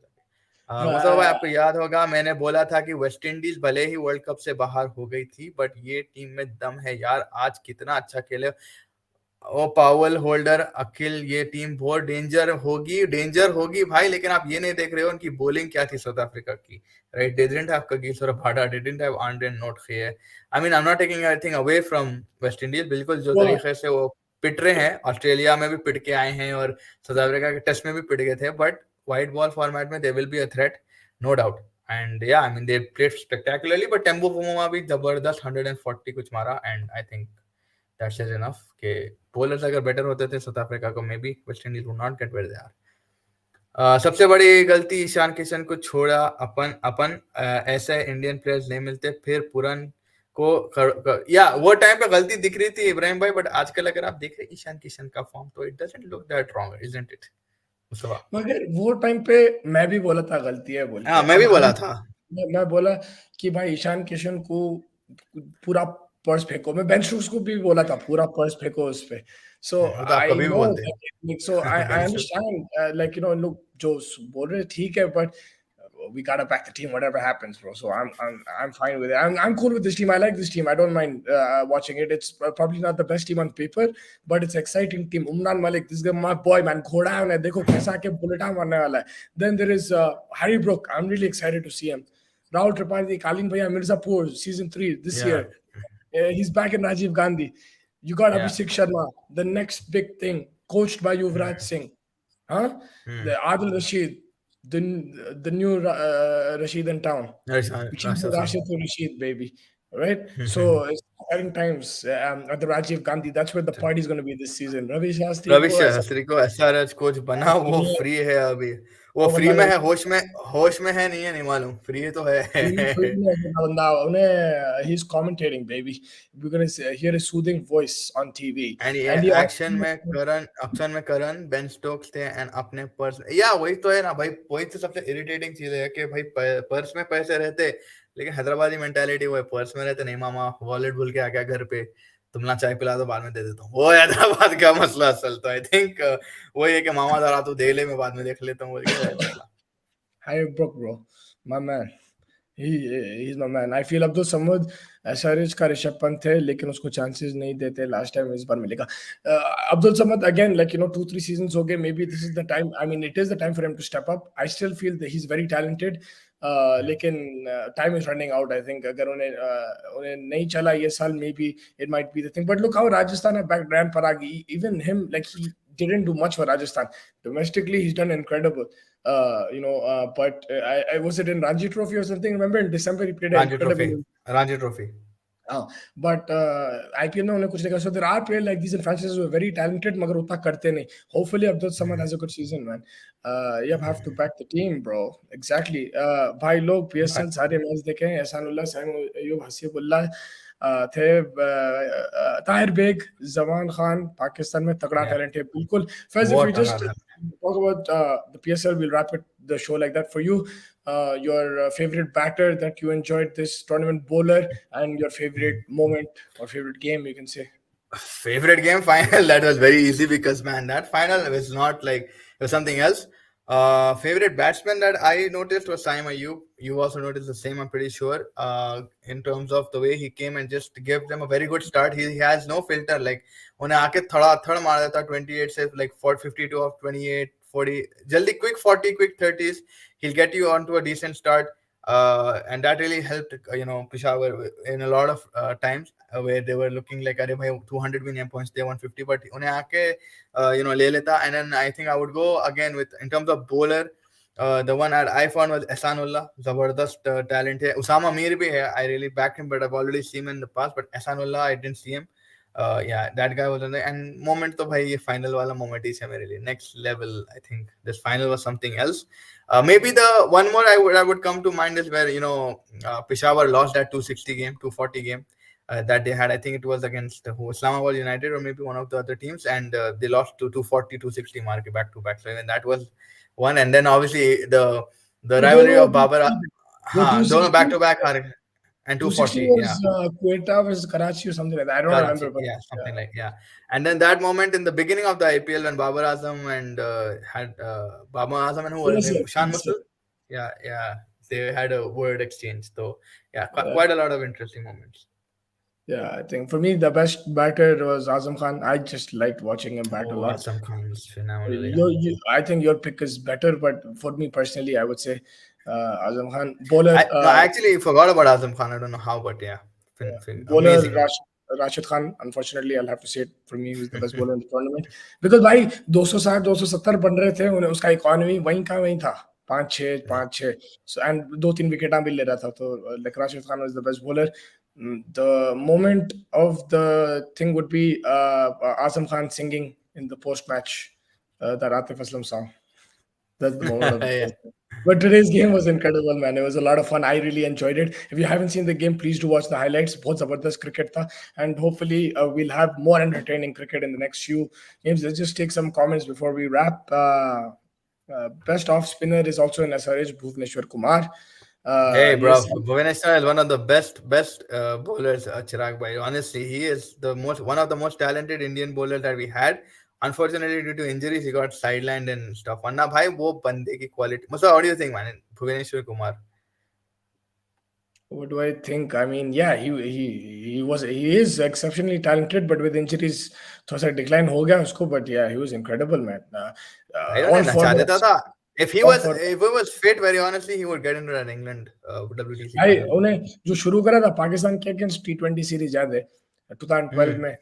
मुस्तफा भाई आपको याद होगा मैंने बोला था कि वेस्ट इंडीज भले ही वर्ल्ड कप से बाहर हो गई थी, बट ये टीम में दम है यार. आज कितना अच्छा खेले ओ पावल, होल्डर, अखिल. ये टीम बहुत डेंजर होगी भाई. लेकिन आप ये नहीं देख रहे हो उनकी बॉलिंग क्या थी साउथ अफ्रीका की, right? They didn't have Kagiso Rabada, they didn't have Anrich Nortje. I mean I am not taking anything away from West Indies. बिल्कुल जो तरीके से वो पिट रहे हैं, ऑस्ट्रेलिया में भी पिट के आए हैं और साउथ अफ्रीका के टेस्ट में भी पिट गए थे, बट white ball format में they will be a threat, no doubt. And yeah, I mean they played spectacularly, but Tembo Pumuma भी जबरदस्त 140 कुछ मारा, and I think that's just enough कि bowlers अगर better होते थे साउथ अफ्रीका को, maybe West Indies would not get where they are. सबसे बड़ी गलती ईशान किशन को छोड़ा अपन ऐसे इंडियन प्लेयर्स नहीं मिलते. फिर पुरन को या वो टाइम पे गलती दिख रही थी इब्राहिम भाई, बट आजकल अगर आप देख रहे ईशान किशन का फॉर्म तो it doesn't look that wrong, isn't it? मगर वो टाइम पे मैं भी बोला था गलती है बोल के. मैं भी बोला था. मैं बोला कि भाई ईशान किशन को पूरा पर्स फेंको. मैं बेन स्टोक्स को भी बोला था पूरा पर्स फेंको उस पे. So I know, so I understand like लोग जो बोल रहे ठीक है, but we gotta back the team whatever happens, bro. So I'm fine with it. I'm cool with this team. I like this team. I don't mind watching it. It's probably not the best team on paper, but it's exciting team. Umran Malik, this is my boy, man. Ghoda hai, dekho kaisa ke bullet marne wala hai. Then there is Harry Brook. I'm really excited to see him. Rahul Tripathi, Kalin Bhaiya, Mirzapur, season 3 this year. He's back in Rajiv Gandhi. You got Abhishek Sharma, the next big thing, coached by Yuvraj Singh. The Adil Rashid, the new Rashid in town. Rashid, baby. right? So it's exciting times at the Rajiv Gandhi. That's where the party is going to be this season. Ravi Shastri Ravi को ऐसा शास्त्री को SRH coach बना, वो नहीं है, free है अभी। वो वो फ्री बंदा में मेरे है, को होश में है, नहीं है, नहीं मालूम, फ्री तो free है। में ऐसा बंदा उन्हें he's commentating baby. We're going to hear his soothing voice on TV. And ये And he also एक्शन में करण, बेन स्टोक्स थे, एंड अपने पर्स, या वही तो है ना भाई, वही तो सबसे इरिटेटिंग चीज है कि भाई पर्स में पैसे रहते, लेकिन हैदराबादी मेंटालिटी वो है, पर्स में रहते नहीं मामा, वॉलेट भूल के आ गया घर पे, तुम ना चाय पिला दो, बाद में दे देता हूँ, वो हैदराबाद का मसला असल तो आई थिंक वही है कि मामा जरा तू दे ले, मैं बाद में देख लेता हूँ, बोल के वो है मसला। Harry Brook, bro, my man. He's my man. I feel Abdul Samad SRH का ऋषभ पंत है लेकिन उसको chances नहीं देते. Last time इस बार मिलेगा. Abdul Samad again, like 2-3 seasons हो गए. Maybe this is the time. I mean, it is the time for him to step up. I still feel that he's very talented. लेकिन time is running out. I think अगर उन्हें नहीं चला ये साल, maybe it might be the thing. But look how Rajasthan have backed Ryan Paragi. Even him, like he didn't do much for Rajasthan. Domestically, he's done incredible. But I was it in Ranji Trophy or something? Remember in December he played an Ranji trophy, incredible. Ranji trophy. But IPL में उन्हें कुछ नहीं कहा. So there are players like these in franchises who are very talented मगर उतना करते नहीं. Hopefully Abdul Samad has a good season, man. You have to back the team, bro. Exactly. भाई लोग PSL सारे मैच देखे हैं. एहसानुल्लाह, सैम अयूब, हसीबुल्लाह थे. ताहिर बेग, जमान खान, पाकिस्तान में तगड़ा टैलेंट है बिल्कुल. Faiz, if बहुत we तगड़ा just था। talk about the PSL, we'll wrap it the show like that for you. Your favorite batter that you enjoyed this tournament, bowler, and your favorite moment or favorite game, you can say. Favorite game final, that was very easy because man, that final was not like, it was something else. Favorite batsman that I noticed was Saim Ayub. You also noticed the same, I'm pretty sure. In terms of the way he came and just gave them a very good start. He has no filter. Like उन्हें आके थोड़ा थोड़ा मार देता 28 से like 52 of 28 40, jaldi quick 40, quick 30s. He'll get you onto a decent start. And that really helped, Peshawar in a lot of times where they were looking like, अरे भाई 200 भी नहीं पहुंचते 150, but उन्हें आके ले लेता. And then I think I would go again with, in terms of bowler, the one I found was Ehsanullah. Zabardast talent hai. Usama Mir bhi hai. I really backed him, but I've already seen him in the past. But Ehsanullah, I didn't see him. Yeah, that guy was on there. And moment to bhai, ye final wala moment is mere liye. Next level, I think. This final was something else. Maybe the one more I would come to mind is where Peshawar lost that 260 game, 240 game that they had. I think it was against Islamabad United or maybe one of the other teams, and they lost to 240, 260 mark back to back. So even that was one, and then obviously the वो rivalry दोनों of Babar, 260 वो dono back 260 to back and 260 240, was yeah. Quetta versus Karachi or something like that. I don't remember, Karachi, but yeah, something like, yeah. And then that moment in the beginning of the IPL when Babar Azam and had Babar Azam and who was his yes, name? yes, Shan yes, yes. Musul? Yeah, yeah. They had a word exchange. So yeah, Yeah. quite a lot of interesting moments. Yeah, I think for me the best batter was Azam Khan. I just liked watching him bat a Oh, lot. Azam Khan was phenomenal. Yeah. I think your pick is better, but for me personally, I would say Azam Khan. Bowler, I actually forgot about Azam Khan. I don't know how, but yeah, bowler amazing. Rashid Khan. Unfortunately, I'll have to say it for me. He was the best bowler in the tournament because भाई 260 270 बन रहे थे उन्हें उसका economy वहीं का वहीं था 5-6 so and 2-3 विकेटा भी ले रहा था तो like Rashid Khan was the best bowler. The moment of the thing would be Azam Khan singing in the post match the Atif Aslam song. That's the moment of the Yeah. post. But today's game was incredible, man. It was a lot of fun. I really enjoyed it. If you haven't seen the game, please do watch the highlights. बहुत जबरदस्त cricket था, and hopefully we'll have more entertaining cricket in the next few games. Let's just take some comments before we wrap. Best off spinner is also in SRH, Bhuvneshwar Kumar. Hey, bro, Yes, Bhuvaneswar is one of the best bowlers. Chirag bhai, honestly, he is the one of the most talented Indian bowlers that we had. Unfortunately, due to injuries, he got sidelined and stuff. Vanna bhai, wo bande ki quality. Musa, what do you think, man? Bhuvaneshwar Kumar. what do I think? I mean, yeah, he is exceptionally talented, but with injuries, थोड़ा सा decline हो गया उसको. But yeah, he was incredible, man. I don't All know. Nacha deta formats, tha. If he all was formats. if he was fit, very honestly, he would get into an England WTC भाई final. उन्हें जो शुरू करा था पाकिस्तान के against T20 series याद है 2012 में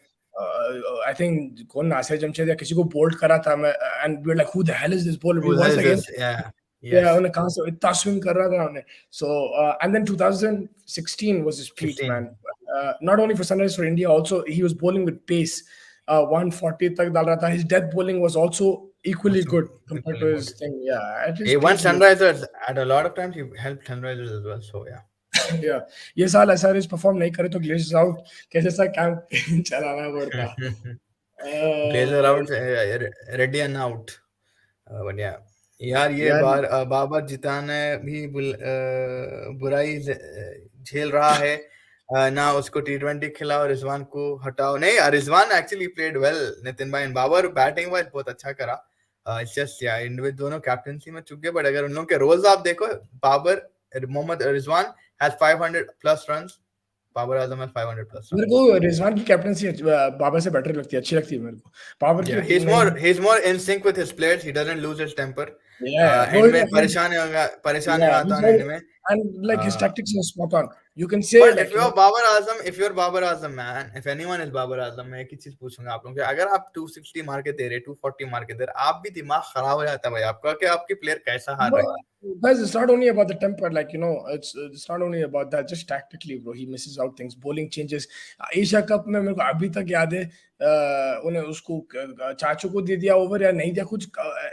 आई थिंक कौन नासिर जमशेद या किसी को बोल्ड करा था मैं and we were like who the hell is this bowler we Who the hell was is again this? Yeah. या Yes. उन्हें कहां से इतना स्विंग कर रहा था उन्हें so and then 2016 was his peak 16. Man not only for Sunrise, for India also, he was bowling with pace. 140 tak dal raha tha. His death bowling was also equally Also good compared to equally good. his thing. Yeah, it is He won crazy. Sunrisers at a lot of times. He helped Sunrisers as well. So yeah. Yeah, ये साल SRH perform नहीं करे तो glaciers out कैसे सा camp चलाना पड़ता. Glazer Uh, out, Reddy and out. But yeah, यार ये यार बाबर जिताने भी बुराई झेल रहा है. ना उसको T20 खिलाओ, रिजवान को हटाओ. नहीं, Rizwan actually played well. Nitin भाई, बाबर बैटिंग वाइज बहुत अच्छा करा. इट्स जस्ट या इन दोनों कैप्टनसी में चुक गए. बट अगर उन लोगों के रोल्स आप देखो, Babar, Mohammad Rizwan has 500 plus runs. Babar Azam has 500 plus मेरे रन्स. को रिजवान की कैप्टनसी बाबर से बेटर लगती है, अच्छी लगती है मेरे को. बाबर की Yeah, नहीं. he's more in sync with his players. He doesn't lose his temper. Yeah, End Rohit में Afgan, परेशान yeah, होगा he's आता है very, end में. and like his Uh, tactics are spot on. You can say but like, you know, if you're Babar Azam, man, if anyone is Babar Azam, मैं एक ही चीज पूछूंगा आप लोगों से. अगर आप 260 मार के दे रहे, 240 मार के दे रहे, आप भी दिमाग खराब हो जाता है भाई आपका कि आपके प्लेयर कैसा हार रहे. no, guys, it's not only about the temper. Like, you know, it's not only about that. Just tactically, bro, he misses out things. Bowling changes. Asia cup में मेरे को अभी तक याद है, उन्हें उसको चाचू को दे दिया ओवर या नहीं दिया, कुछ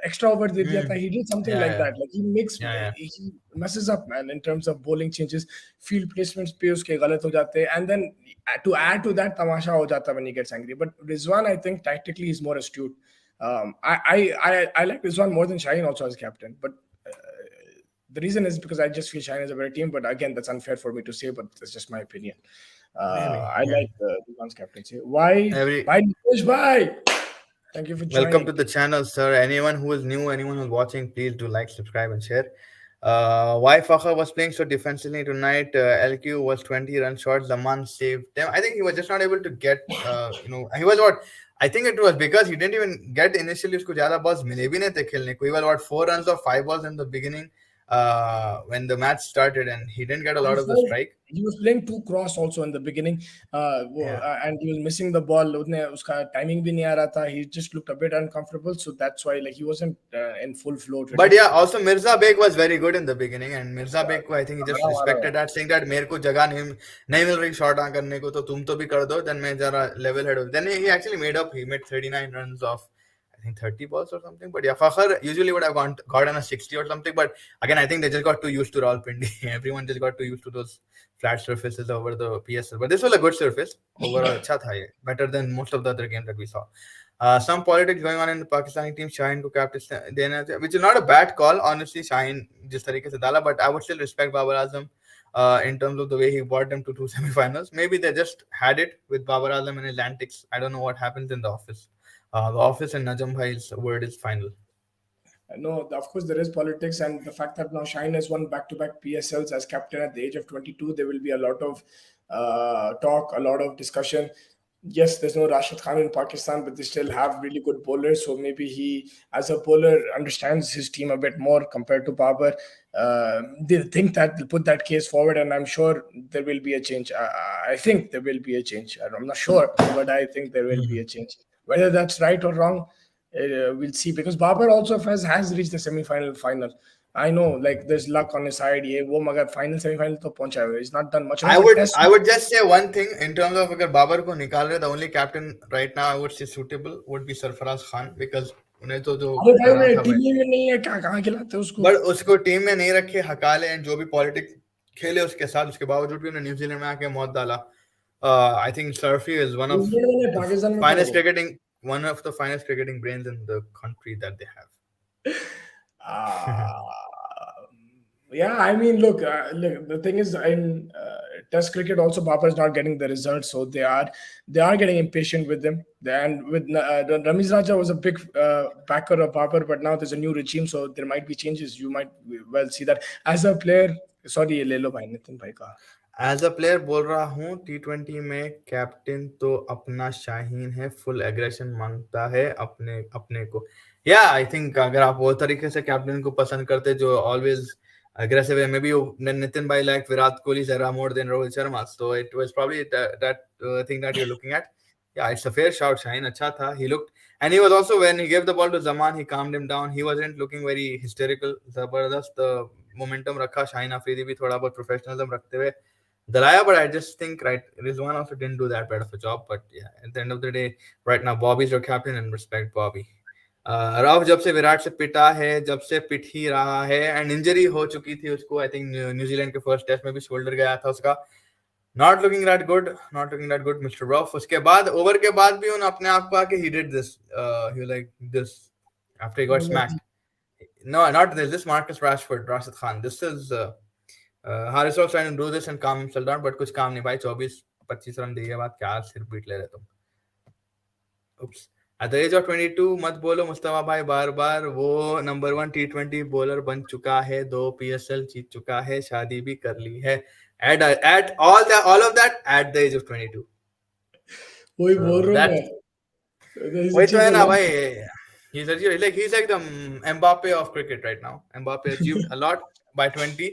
एक्स्ट्रा ओवर दे दिया था. He did something Yeah, like yeah, that. Like he messes up, man, in terms of bowling changes. Field placements पे उसके गलत हो जाते हैं, and then to add to that, तमाशा हो जाता है when he gets angry. But Rizwan, I think tactically is more astute. I like Rizwan more than Shaheen also as captain, but the reason is because I just feel Shaheen is a better team. But again, that's unfair for me to say, but that's just my opinion. maybe. I Yeah. like Rizwan's captaincy. Why? Every Bye, Nitish, bye. Thank you for Welcome joining. to the channel, sir. Anyone who is new, anyone who's watching, please do like, subscribe, and share. Why Fakhr was playing so defensively tonight? LQ was 20 runs short. Zaman saved them. I think he was just not able to get. He was what? I think it was because he didn't even get initially. उसको ज़्यादा balls मिले भी नहीं थे खेलने को. He was what, 4 runs or 5 balls in the beginning when the match started, and he didn't get a I lot of the felt strike. he was playing too cross also in the beginning, Yeah. and he was missing the ball. उतने उसका timing भी नहीं आ रहा था. He just looked a bit uncomfortable, so that's why like he wasn't in full flow today. But yeah, also Mirza Beg was very good in the beginning, and Mirza Beg को I think he just तगड़ा मारा respected यार. that, saying that मेरे को जगह नहीं मिल रही shot on करने को, तो तुम तो भी कर दो, then मैं जरा level head हो. Then he actually made up. He made 39 runs off I think 30 balls or something. But yeah, Fakhr usually would have gotten a 60 or something. But again, I think they just got too used to Rawalpindi. Everyone just got too used to those flat surfaces over the PSL. But this was a good surface. Overall, अच्छा था ये. Better than most of the other games that we saw. Some politics going on in the Pakistani team. Shaheen को captain देना, which is not a bad call, honestly. Shaheen जिस तरीके से डाला, but I would still respect Babar Azam in terms of the way he brought them to 2 semifinals. Maybe they just had it with Babar Azam and his antics. I don't know what happens in the office. The office and Najam Bhai's word is final. No, of course there is politics, and the fact that now Shaheen has won back-to-back PSLs as captain at the age of 22, there will be a lot of talk, a lot of discussion. Yes, there's no Rashid Khan in Pakistan, but they still have really good bowlers. So maybe he, as a bowler, understands his team a bit more compared to Babar. They think that they'll put that case forward, and I'm sure there will be a change. I think there will be a change. I'm not sure, but I think there will be a change. Whether that's right or wrong, we'll see. Because Babar also has reached the final. I know, like there's luck on his side. ये वो मगर final semi-final तो पहुंचा है. He's not done much. I would just say one thing in terms of अगर बाबर को निकाल रहे, the only captain right now I would say suitable would be Sarfaraz Khan, because उन्हें तो जो अरे भाई करना उन्हें था टीम भाई, में नहीं है, कहाँ खिलाते उसको. बट उसको टीम में नहीं रखे, हकाले एंड जो भी पॉलिटिक्स खेले उसके साथ, उसके बावजूद भी उन्हें न्यूजीलैंड में आके मौत डाला. I think Surfy is one of New Zealand में the पाकिस्तान में finest तो cricketing brains in the country that they have. Uh, yeah, I mean, look, the thing is, in Test cricket, also Babar is not getting the results, so they are getting impatient with him. And with Ramiz Raja was a big backer of Babar, but now there's a new regime, so there might be changes. You might well see that as a player. Sorry, ले लो भाई, नितिन भाई का. As a player बोल रहा हूँ, T20 में captain तो अपना शाहीन है, फुल एग्रेशन मांगता है अपने अपने को. या आई थिंक अगर आप वो तरीके से कैप्टन को पसंद करते जो ऑलवेज aggressive है, maybe Nitin bhai liked Virat Kohli's era more than Rohit Sharma's, so it was probably that thing that you're looking at. Yeah, it's a fair shout. Shaheen अच्छा था, he looked, and he was also, when he gave the ball to Zaman, he calmed him down. He wasn't looking very hysterical. जबरदस्त momentum रखा. Shaheen Afridi भी थोड़ा बहुत professionalism रखते हुए Dalaya, but I just think right, Rizwan also didn't do that bad of a job. But yeah, at the end of the day, right now Bobby's your captain and respect Bobby. Rao जब से विराट से पिटा है, जब से पिट ही रहा है, and injury हो चुकी थी उसको, आई थिंक न्यूजीलैंड के फर्स्ट टेस्ट में भी शोल्डर गया था उसका. Not looking that good, not looking that good mister rough. उसके बाद ओवर के बाद भी उन अपने आप को आके he did this, he like this after he got smacked. No, not this. This Marcus Rashford, Rashid Khan. This is Haris was trying to do this and calm himself down, but कुछ काम नहीं भाई. 24-25 run दिए बाद क्या सिर पीट ले रहे तुम. Oops. At the age of 22 मत बोलो मुस्तफा भाई बार बार. वो नंबर 1 T20 बॉलर बन चुका है, 2 PSL जीत चुका है, शादी भी कर ली है. At all of that at the age of 22. वही बोल So रहा हूँ that मैं. He's वही तो है achieved a ना lot. भाई. He's like the Mbappe of cricket right now. Mbappe achieved a lot by 20.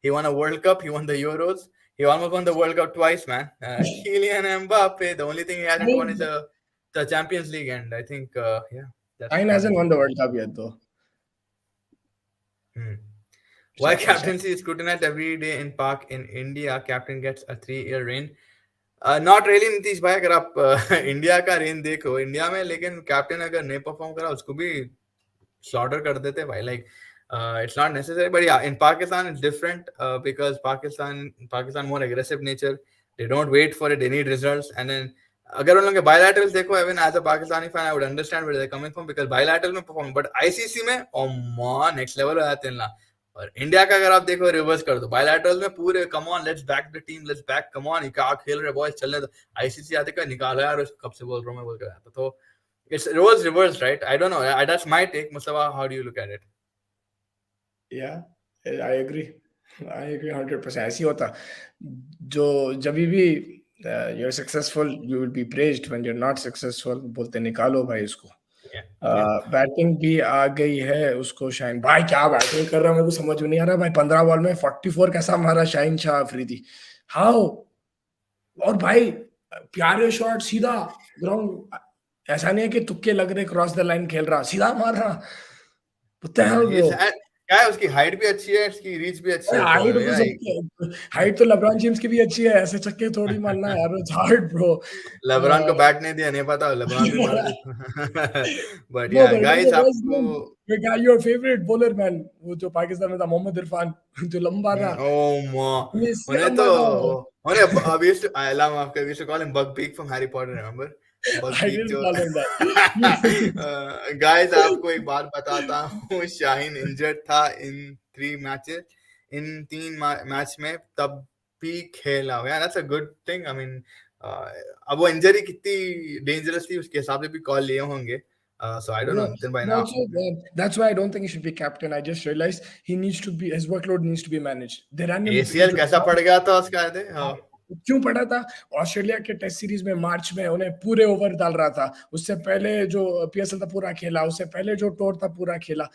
He won a World Cup. He won the Euros. He almost won the World Cup twice, man. Kylian Mbappe. The only thing he hasn't won is the Champions League, and I think yeah, that's Shine about hasn't it. won the World Cup yet though. Why Shine. captaincy is scrutinized every day in Park in India? Captain gets a 3-year reign. Not really Nitish भाई. अगर आप India का rain देखो India में, लेकिन captain अगर नहीं perform करा उसको भी slaughter कर देते भाई. Like it's not necessary, but yeah, in Pakistan it's different because Pakistan more aggressive nature. They don't wait for it. They need results. And then अगर उन लोगों के bilaterals देखो, even as a Pakistani fan, I would understand where they're coming from because bilateral में perform, but ICC में oh man, next level हो जाते हैं ना. और इंडिया का अगर आप देखो रिवर्स कर दो, बायलैटरल में पूरे come on let's back the team, let's back, come on क्या खेल रहे बॉयज, चलने दो. आईसीसी आते का निकालो यार, कब से बोल रहा हूं मैं बोल कर आता. तो it's roles reversed, right? I don't know. That's my take. Mustafa, how do you look at it? Yeah, I agree. I agree 100%. ऐसी होता जो जब भी you're successful, you will be praised. When you're not successful, बोलते निकालो भाई इसको. Batting भी आ गई है उसको. शाइन भाई क्या बैटिंग कर रहा है, मेरे को समझ में नहीं आ रहा भाई. 15 बॉल में 44 कैसा मारा शाइन शाह अफरीदी. हाउ? और भाई प्यारे शॉट सीधा ग्राउंड. ऐसा नहीं है कि तुक्के लग रहे, क्रॉस द लाइन खेल रहा, सीधा मार रहा. What the hell, bro? क्या है, उसकी हाइट भी अच्छी है, उसकी रीच भी अच्छी है. हाइट तो सबकी, हाइट तो लेब्रॉन जेम्स की भी अच्छी है. ऐसे छक्के थोड़ी मारना है यार. It's hard bro. लेब्रॉन को बैट नहीं दिया, नहीं पता लेब्रॉन भी मार देता. बट No, या but guys, remember, what's his आपको name? Your favorite bowler, man, वो जो पाकिस्तान में था, मोहम्मद इरफान, जो लंबा रहा. उन्हें इससे तो लंबा था वो. I love after we used to call him Bug Beak from Harry Potter, remember? Bug I Beak didn't जो call him that. गाइस आपको एक बात बताता हूँ. शाहीन इंजर्ड था इन 3 मैचेस, इन 3 मैच में, तब भी खेला हुआ. That's a good thing. I mean अब वो इंजरी कितनी डेंजरस थी उसके हिसाब से भी कॉल लिए होंगे. So I don't know, Nitin by now. Also, that's why I don't think he should be captain. I just realized he needs to be, his workload needs to be managed. They ran him. ACL कैसा पड़ गया था उसका? क्यों पड़ा था? Australia के test series में मार्च में उन्हें पूरे ओवर डाल रहा था. उससे पहले जो PSL था पूरा खेला, उससे पहले जो टूर था पूरा खेला.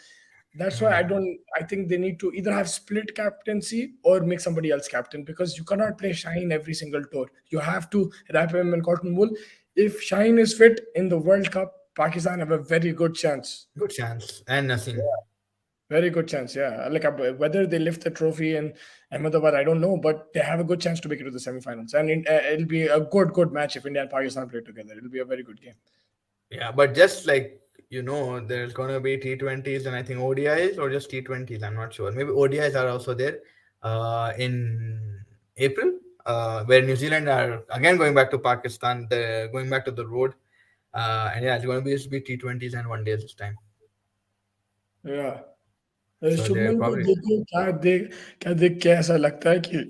That's why I think they need to either have split captaincy or make somebody else captain, because you cannot play Shaheen every single tour. You have to wrap him in cotton wool. If Shaheen is fit in the World Cup, Pakistan have a very good chance. Good chance. And nothing. Yeah. Very good chance, yeah. Like whether they lift the trophy in Ahmedabad, I don't know, but they have a good chance to make it to the semifinals. And it'll be a good match if India and Pakistan play together. It'll be a very good game. Yeah, but just like, there's going to be T20s and I think ODIs, or just T20s. I'm not sure. Maybe ODIs are also there in April, where New Zealand are again going back to Pakistan. They're going back to the road. And yeah, it's going to be T20s and one days this time. Yeah. So Shubman को देखो, क्या देख के ऐसा लगता है कि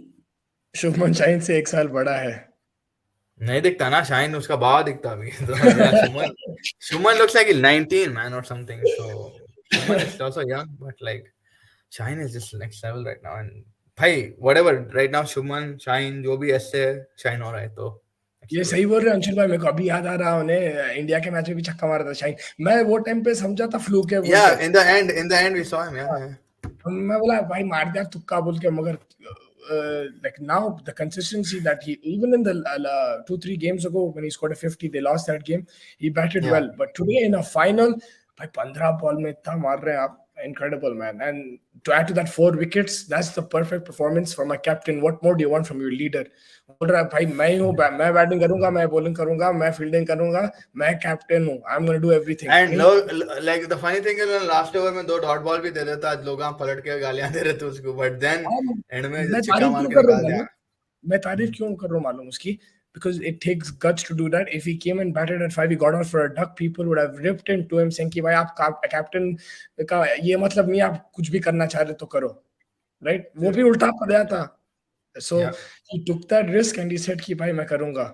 शुभमन शाहीन से 1 साल बड़ा है. नहीं दिखता ना शाहीन, उसका बाव दिखता अभी. तो yeah, Shuman looks like he's 19, man, or something. So Shuman is also young, but like Shaheen is just next level right now. And भाई whatever right now, Shuman, Shaheen जो भी ऐसे शाइन हो रहा है, तो ये सही बोल रहे हैं अंशुल भाई. मेरे को अभी याद आ रहा है, उन्हें इंडिया के मैच में भी छक्का मारा था शाहीन. मैं वो टाइम पे समझा था फ्लूक है. Yeah, in the end we saw him. Yeah. मैं बोला भाई मार दिया तुक्का बोल के. मगर like now the consistency that he, even in the 2-3 games ago when he scored a 50, they lost that game, he batted well. But today in a final, भाई 15 बॉल में इतना मार रहे हैं आप. Incredible, man. And to add to that, 4 wickets, that's the perfect performance from a captain. What more do you want from your leader? बोल रहा है भाई मैं ही हूँ, मैं बैटिंग करूंगा, मैं बॉलिंग करूंगा, मैं फील्डिंग करूंगा, मैं कैप्टन हूँ, आई am gonna do everything. And नहीं, लोग like the funny thing is last over में 2 डॉट बॉल भी दे देता, लोग वहां पलट के गालियां दे रहे थे उसको, बट देन हाँ, एंड में मैं छक्का तारीफ मार क्यों के कर रहा हूँ निकाल दिया. मालूम, मैं तारीफ क्यों कर रहा हूँ मालूम उसकी, because it takes guts to do that. If he came and batted at 5, he got out for a duck, people would have ripped into him saying कि भाई आप कैप्टन का ये मतलब नहीं, आप कुछ भी करना चाह रहे तो करो, राइट? वो भी उल्टा पड़ गया था. So Yeah. he took that risk and he said कि भाई मैं करूंगा,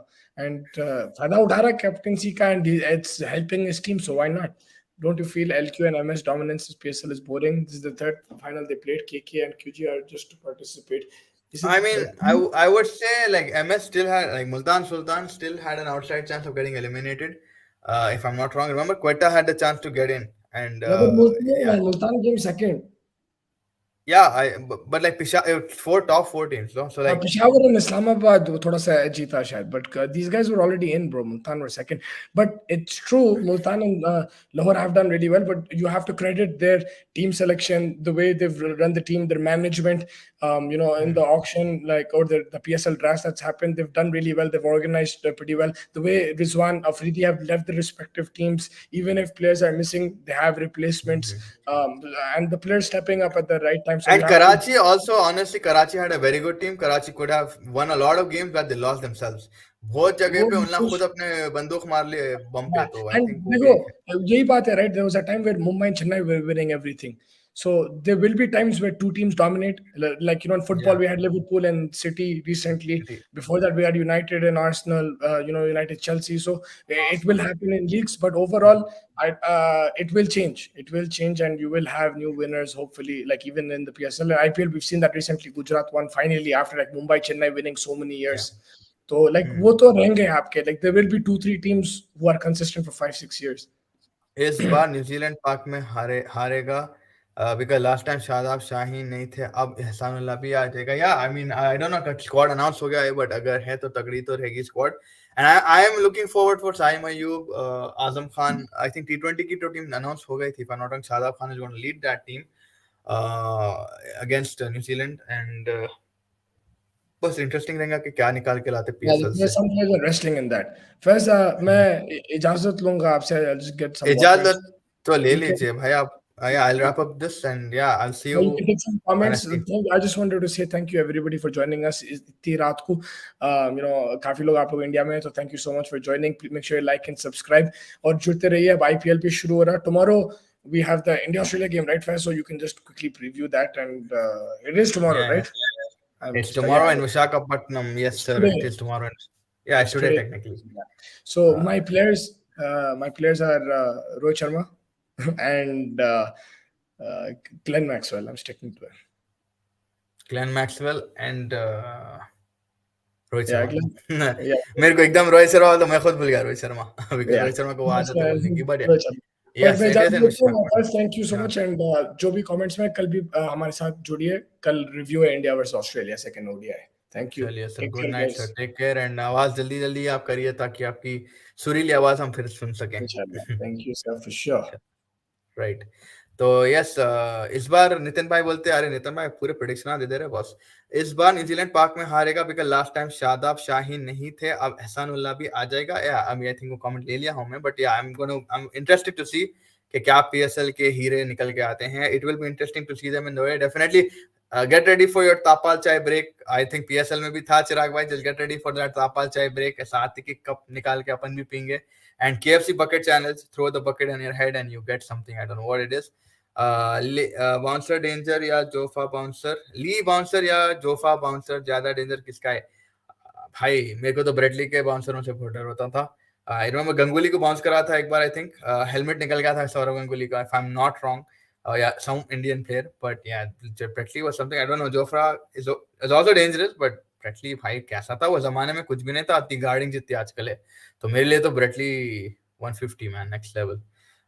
and फायदा उठा रहा कैप्टनसी का, and it's helping his team, so why not? Don't you feel LQ and MS dominance is PSL is boring? This is the third final they played. KK and QG are just to participate. Is I it mean, I would say like MS still had, like Multan Sultan still had an outside chance of getting eliminated. If I'm not wrong, remember Quetta had the chance to get in, and yeah, but yeah, Multan came second. yeah. But like four top four teams, no? So like Peshawar and Islamabad वो थोड़ा सा जीता शायद, but these guys were already in, bro. Multan were second, but it's true. Multan and Lahore have done really well, but you have to credit their team selection, the way they've run the team, their management. In the auction, like, or the PSL draft that's happened, they've done really well. They've organized pretty well. The way Rizwan, Afridi have left the respective teams, even if players are missing, they have replacements, and the players stepping up at the right time. So you and have to. Karachi also, honestly, Karachi had a very good team. Karachi could have won a lot of games, but they lost themselves. बहुत जगह पे उन्होंने खुद अपने बंदूक मार लिए बम पे, Yeah, तो आई and थिंक वो भी देखो एक है. यही बात है, right? There was a time where Mumbai and Chennai were winning everything. So there will be times where two teams dominate. Like, in football, Yeah, we had Liverpool and City recently. City. Before that, we had United and Arsenal, United, Chelsea. So it will happen in leagues, but overall, it will change. It will change, and you will have new winners, hopefully, like even in the PSL and IPL. We've seen that recently. Gujarat won finally after like Mumbai, Chennai winning so many Yeah. years. तो like वो तो रहेंगे आपके, like there will be 2-3 teams who are consistent for 5-6 years. इस बार New Zealand Pak में हारेगा, because last time Shadab Shaheen नहीं थे, अब एहसानुल्लाह भी आ जाएगा. Yeah I mean I don't know squad announce हो गया है, बट अगर है तो तगड़ी तो रहेगी squad. And I am looking forward for Saim Ayub, Azam Khan. I think T20 की तो टीम अनाउंस हो गई थी, if I not wrong. Shadab Khan is going to lead that team against New Zealand, and बस इंटरेस्टिंग रहेगा कि क्या निकाल के लाते Yeah, PSL there's से. some players are wrestling in that. First, मैं इजाजत लूंगा आपसे. I'll just get some water. इजाजत तो ले You can लीजिए भाई आप. Yeah, I'll wrap up this, and yeah, I'll see Yeah, you you can take some when I comments. see. I just wanted to say thank you everybody for joining us इतनी रात को. काफी लोग आप लोग इंडिया में हैं, तो thank you so much for joining. Please make sure you like and subscribe और जुड़ते रहिए. अब IPL भी शुरू हो रहा है. Tomorrow we have the India Australia game, right, Faiz? So you can just quickly preview that, and it is tomorrow, Yeah, right? I'm it's just tomorrow in Vishakhapatnam. Yes, it's sir. It today. is tomorrow. Yeah, it's It's today today. technically. Yeah. So Uh, my players are Rohit Sharma and uh, Glenn Maxwell. I'm sticking to it. Glenn Maxwell and Rohit Yeah, Sharma. Glenn. Yeah. मेरे को एकदम रोहित शर्मा, तो मैं खुद भूल गया Rohit Sharma, because Yeah. Rohit Sharma को वो That's आदत है बोलने की. But Rohit Sharma. पर यस, मैं इट इज इजाजत इन लेता हूँ. विशाखापट्टनम. थैंक यू सो हाँ, मच, एंड जो भी कमेंट्स में कल भी हमारे साथ जुड़िए. कल रिव्यू है India versus Australia second ODI. Thank you. चलिए sir, take good care night sir, guys. Take care, and आवाज जल्दी जल्दी आप करिए ताकि आपकी सुरीली आवाज हम फिर सुन सकें. इंशाल्लाह. Thank you sir for sure. Right. तो यस, इस बार नितिन भाई बोलते, अरे नितिन भाई पूरे प्रेडिक्शन दे दे रहे बॉस. इस बार न्यूजीलैंड पाक में हारेगा because last time Shadab Shaheen नहीं थे, अब एहसानुल्लाह भी आ जाएगा. या आई थिंक वो कमेंट ले लिया हूं मैं, but yeah I am interested to see कि क्या PSL के हीरे निकल के आते हैं. It will be interesting to see them in the way. Definitely get ready for your Tapal chai break. I think PSL में भी था चिराग भाई. Just get ready for that Tapal chai break. साथ ही कप निकाल के अपन भी पीएंगे. And KFC bucket channels, throw the bucket on your head and you get something. I don't know what it is. Bouncer danger या जोफा बाउंसर, ली बाउंसर या Jofa bouncer, ज्यादा डेंजर किसका है भाई? मेरे को तो ब्रेडली के बाउंसरों से बहुत डर होता था. आई रिमेंबर गंगुली को बाउंस करा था एक बार. आई थिंक हेलमेट निकल गया था सौरव गंगुली का, if I am not wrong. या सम इंडियन प्लेयर, बट या Bradley was something. I don't no. Jofra is also dangerous, but Bradley भाई कैसा था वो जमाने में? कुछ भी नहीं था, इतनी गार्डिंग जितनी आजकल है. तो मेरे लिए तो Bradley 150 man, next level.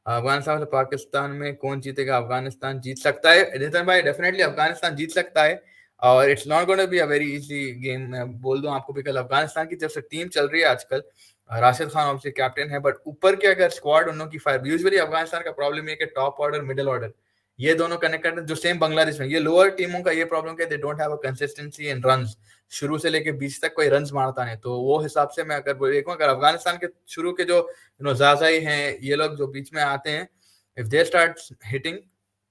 Afghanistan से पाकिस्तान में कौन जीतेगा? अफगानिस्तान जीत सकता है नितिन भाई, डेफिनेटली अफगानिस्तान जीत सकता है. और it's not going to be a very easy game, मैं बोल दूं आपको, बिकॉज अफगानिस्तान की जब से टीम चल रही है आजकल, राशिद खान ऑब्वियसली कैप्टन है, बट ऊपर के अगर स्क्वाड उन लोगों की फायर, यूजुअली अफगानिस्तान का प्रॉब्लम है कि टॉप ऑर्डर, मिडिल ऑर्डर, ये दोनों कनेक्ट करते हैं जो सेम बांग्लादेश में, ये लोअर टीमों का ये प्रॉब्लम है, they don't have a consistency in runs, शुरू से लेके बीच तक कोई रन्स मारता नहीं। तो वो हिसाब से मैं अगर देखूं, अगर अफगानिस्तान के शुरू के जो जाजाई हैं, ये लोग जो बीच में आते हैं, इफ दे स्टार्ट हिटिंग,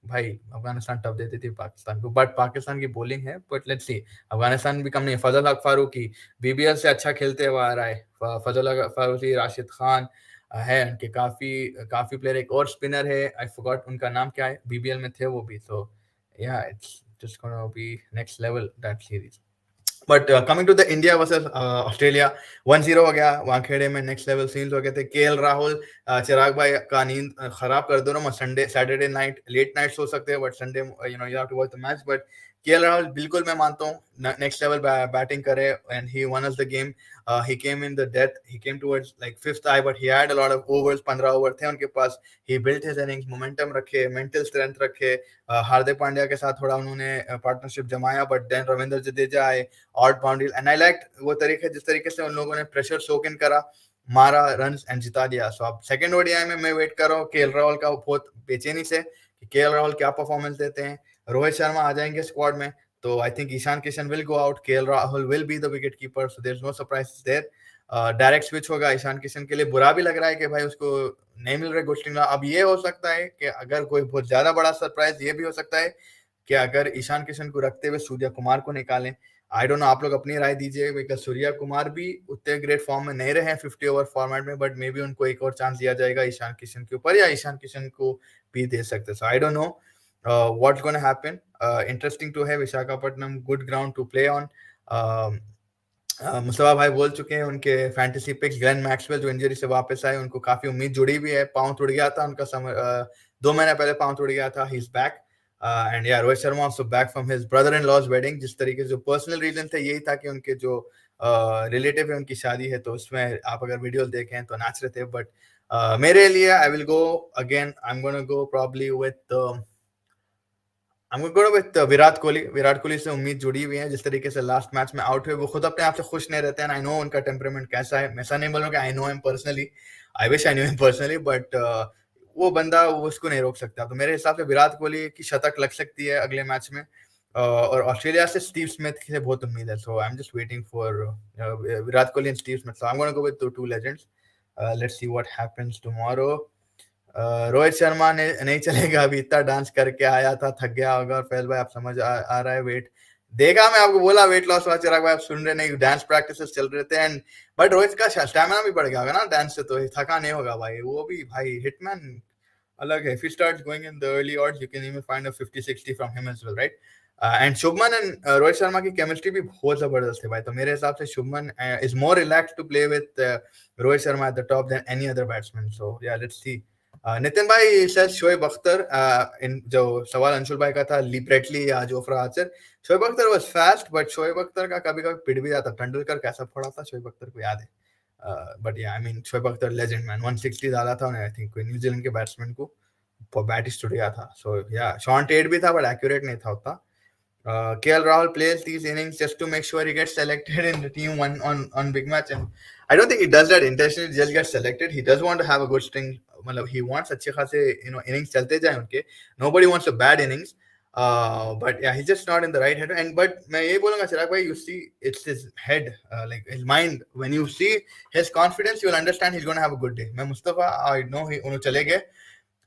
भाई अफगानिस्तान टफ देती थी पाकिस्तान को। बट पाकिस्तान की बॉलिंग है, बट लेट्स सी, अफगानिस्तान भी कम नहीं। फजल हक फारूकी बीबीएल से अच्छा खेलते हुए आ रहा है, फजल हक फारूकी, राशिद खान है उनके काफी काफी प्लेयर। एक और स्पिनर है, आई फॉरगॉट उनका नाम क्या है, बीबीएल में थे वो भी। तो yeah it's just gonna be next level that series. But coming to the India versus Australia, 1-0 हो गया वानखेड़े में, नेक्स्ट लेवल सीन्स हो गए थे। केएल राहुल, चिराग भाई का नींद खराब कर दो ना, Sunday Saturday night late night सो सकते हैं, but Sunday you have to watch the match. But KL Rahul बिल्कुल मैं मानता हूँ नेक्स्ट लेवल बैटिंग करे, and he won us the game. he came in the death, he came towards like fifth eye, but he had a lot of overs, 15 over the उनके पास। he built his innings, momentum रखे, mental strength रखे। हार्दिक पांड्या के साथ थोड़ा उन्होंने partnership जमाया, but then Ravindra Jadeja आए, out boundary, and I like वो तरीके जिस तरीके से उन लोगों ने प्रेशर सोक इन करा, मारा रन्स एंड जिता दिया। सो अब सेकंड ओडीआई में मैं वेट कर रहा हूँ केएल राहुल का बहुत बेचैनी से, कि केएल राहुल क्या परफॉर्मेंस देते हैं। रोहित शर्मा आ जाएंगे स्क्वाड में, तो I think Ishan Kishan will go out, KL Rahul will be the wicket keeper, so there is no surprise there. Direct switch होगा ईशान किशन के लिए। बुरा भी लग रहा है कि भाई उसको नहीं मिल रहे गोल्ड। अब ये हो सकता है कि अगर कोई बहुत ज्यादा बड़ा सरप्राइज ये भी हो सकता है कि अगर ईशान किशन को रखते हुए सूर्या कुमार को निकालें। आई डोंट नो, आप लोग अपनी राय दीजिए, बिकॉज सूर्या कुमार भी उतने ग्रेट फॉर्म में नहीं रहे हैं 50 ओवर फॉर्मेट में, बट मे बी उनको एक और चांस दिया जाएगा ईशान किशन के ऊपर, या ईशान किशन को भी दे सकते। So I don't know what's gonna happen. Interesting to है, Visakhapatnam good ground to play on. Mustafa भाई बोल चुके हैं उनके फैंटेसी पिक्स, ग्लेन मैक्सवेल जो इंजरी से वापस आए, उनको काफी उम्मीद जुड़ी भी है। पांव टूट गया था उनका 2 महीने पहले पांव टूट गया था, he is back. And yeah Rohit Sharma also back from his brother in law's wedding. जिस तरीके से जो पर्सनल रीजन थे यही था कि उनके जो रिलेटिव है उनकी शादी है, तो उसमें आप अगर वीडियो देखें तो नाच रहे थे। बट मेरे लिए I will go again, I am gonna go probably with Virat Kohli. Virat Kohli से उम्मीद जुड़ी हुई है, जिस तरीके से लास्ट मैच में आउट हुए, वो खुद अपने आप से खुश नहीं रहते हैं। आई नो उनका टेम्परामेंट कैसा है, मैं ऐसा नहीं बोलूँ कि I know him personally, I wish I knew him personally, but वो बंदा वो उसको नहीं रोक सकता। तो मेरे हिसाब से विराट कोहली की शतक लग सकती है अगले मैच में। और ऑस्ट्रेलिया से स्टीव स्मिथ से बहुत उम्मीद है, so I am just waiting for Virat Kohli and Steve Smith. So I am gonna go with two legends. Let's see what happens tomorrow. Rohit Sharma ने नहीं चलेगा, अभी इतना डांस करके आया था, थक गया होगा। और फैल भाई आप समझ आ रहा है वेट देखा, मैं आपको बोला वेट लॉस हुआ, चिराग भाई आप सुन रहे नहीं, डांस प्रैक्टिसेस चल रहे थे। एंड बट रोहित का स्टैमिना भी बढ़ गया होगा ना डांस से, तो थका नहीं होगा भाई, वो भी भाई हिटमैन अलग है। If he starts going in the early odds, you can even find a 50-60 from him as well, right? And Shubman and Rohit Sharma की केमिस्ट्री भी बहुत जबरदस्त है भाई। तो मेरे हिसाब से Shubman is more relaxed to play with Rohit Sharma at the top than any other batsman. So yeah, let's see. Nitin भाई says शोएब अख्तर, इन जो सवाल अंशुल भाई का था, ली ब्रेटली या Jofra Archer. Shoaib Akhtar was fast, but Shoaib Akhtar का कभी कभी पिट भी जाता। तेंदुलकर कैसा फोड़ा था शोएब अख्तर को याद है। But yeah I mean Shoaib Akhtar legend man, 160 डाला था उन्हें, आई थिंक कोई न्यूजीलैंड के बैट्समैन को बैटिस टूट गया था। सो या शॉन टेट भी था, बट एक्यूरेट नहीं था उतना। KL Rahul plays these innings just to make sure he gets selected in the team one on big match, and I don't think he does that intentionally. Just get selected. He does want to have a good string. मतलब he wants अच्छे खासे innings चलते जाए उनके. Nobody wants a bad innings. But yeah, he's just not in the right head. And but मैं ये बोलूँगा चिराग भाई, you see it's his head, like his mind. When you see his confidence, you will understand he's going to have a good day. मैं Mustafa, I know he उन्होंने चले गए।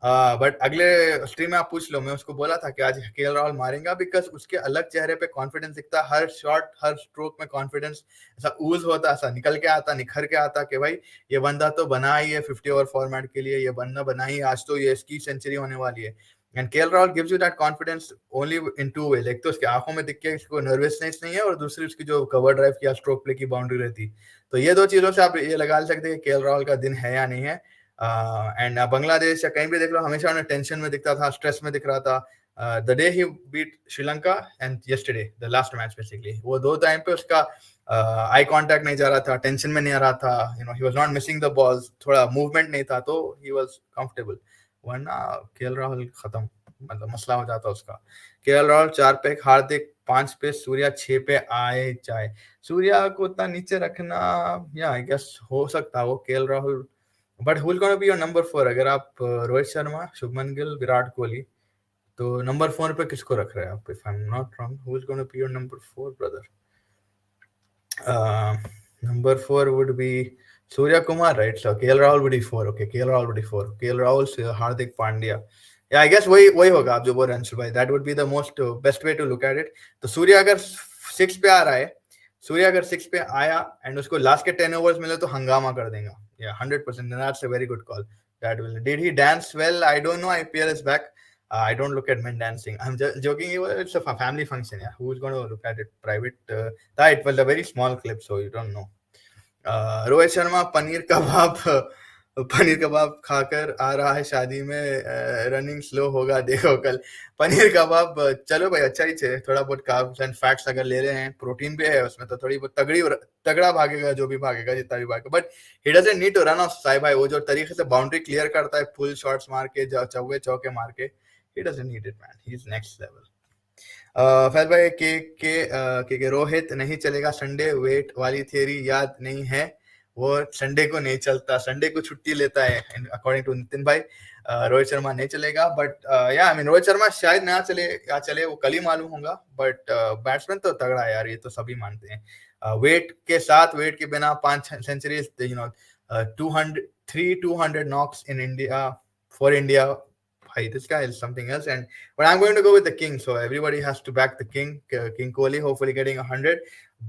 But अगले stream में आप पूछ लो, मैं उसको बोला था कि आज केएल राहुल मारेगा, बिकॉज उसके अलग चेहरे पे कॉन्फिडेंस दिखता, हर शॉट हर स्ट्रोक में कॉन्फिडेंस ऐसा ऊज होता, ऐसा निकल के आता, निखर के आता कि भाई ये बंदा तो बना ही है 50 ओवर फॉर्मेट के लिए, ये बंदा बना ही, आज तो ये इसकी सेंचुरी होने वाली है। And KL Rahul gives you that confidence only in two way, एक तो उसकी आंखों में दिख के इसको नर्वसनेस नहीं है, और दूसरी उसकी जो कवर ड्राइव की स्ट्रोक प्ले की बाउंड्री रहती। तो ये दो चीजों से आप ये लगा सकते हैं कि केएल राहुल का दिन है या नहीं है। एंड बांग्लादेश या कहीं भी देख लो, हमेशा उन्हें टेंशन में दिखता था, स्ट्रेस में दिख रहा था। The day he beat Sri Lanka and yesterday the last match, basically वो दो टाइम पे उसका आई कांटेक्ट नहीं जा रहा था, टेंशन में नहीं आ रहा था, he was not missing the balls, थोड़ा मूवमेंट नहीं था, तो ही वाज कंफर्टेबल। वरना केएल राहुल खत्म, मतलब मसला हो जाता उसका। केएल राहुल 4 पे, हार्दिक 5 पे, सूर्या 6 पे आए जाए। सूर्या को उतना नीचे रखना या आई गेस हो सकता है वो KL Rahul, but who's going to be your number 4? अगर आप रोहित शर्मा, शुभमन गिल, विराट कोहली, तो नंबर 4 पे किसको रख रहे हैं आप? If I am not wrong, who is gonna be your number 4 brother? Uh, number 4 would be Surya Kumar, right? So KL Rahul would be 4. Okay, KL Rahul would be 4. KL Rahul, Hardik Pandya. Yeah, I guess वही होगा आप जो बोल रहे हैं अंशुल भाई. That would be the most best way to look at it. तो सूर्य अगर 6 पे आ रहा है, सूर्य अगर 6 पे आया एंड उसको लास्ट के 10 ओवर्स मिले तो हंगामा कर देगा. Yeah, 100%. That's a very good call. That will. Did he dance well? I don't know. IPL is back. I don't look at men dancing. I'm just joking. It's a family function. Yeah, who's going to look at it private? That was a very small clip, so you don't know. Rohit Sharma paneer कबाब खाकर आ रहा है शादी में. Running slow होगा देखो कल. पनीर कबाब चलो भाई, अच्छा ही है. थोड़ा बहुत कार्ब्स एंड फैट्स अगर ले रहे हैं, प्रोटीन भी है उसमें, तो थोड़ी बहुत तगड़ा भागेगा जो भी भागेगा, जितना भी भागेगा. But he doesn't need to run off Sai भाई. वो जो तरीके से बाउंड्री क्लियर करता है, फुल शॉट्स मार के, चौके चौके मार के, he doesn't need it man. He's next level. Faiz भाई के रोहित नहीं चलेगा संडे. वेट वाली थियरी याद नहीं है? वो संडे को नहीं चलता, संडे को छुट्टी लेता है अकॉर्डिंग टू नितिन भाई. रोहित शर्मा नहीं चलेगा. But yeah I mean Rohit Sharma शायद ना चले या चले, वो कल ही मालूम होगा. बट बैट्समैन तो तगड़ा है यार, ये तो सभी मानते हैं. वेट के साथ, वेट के बिना 5 centuries, 200 knocks in India for India. Hey, this guy is something else. But I'm going to go with the king. So everybody has to back the king. King Kohli, hopefully getting 100.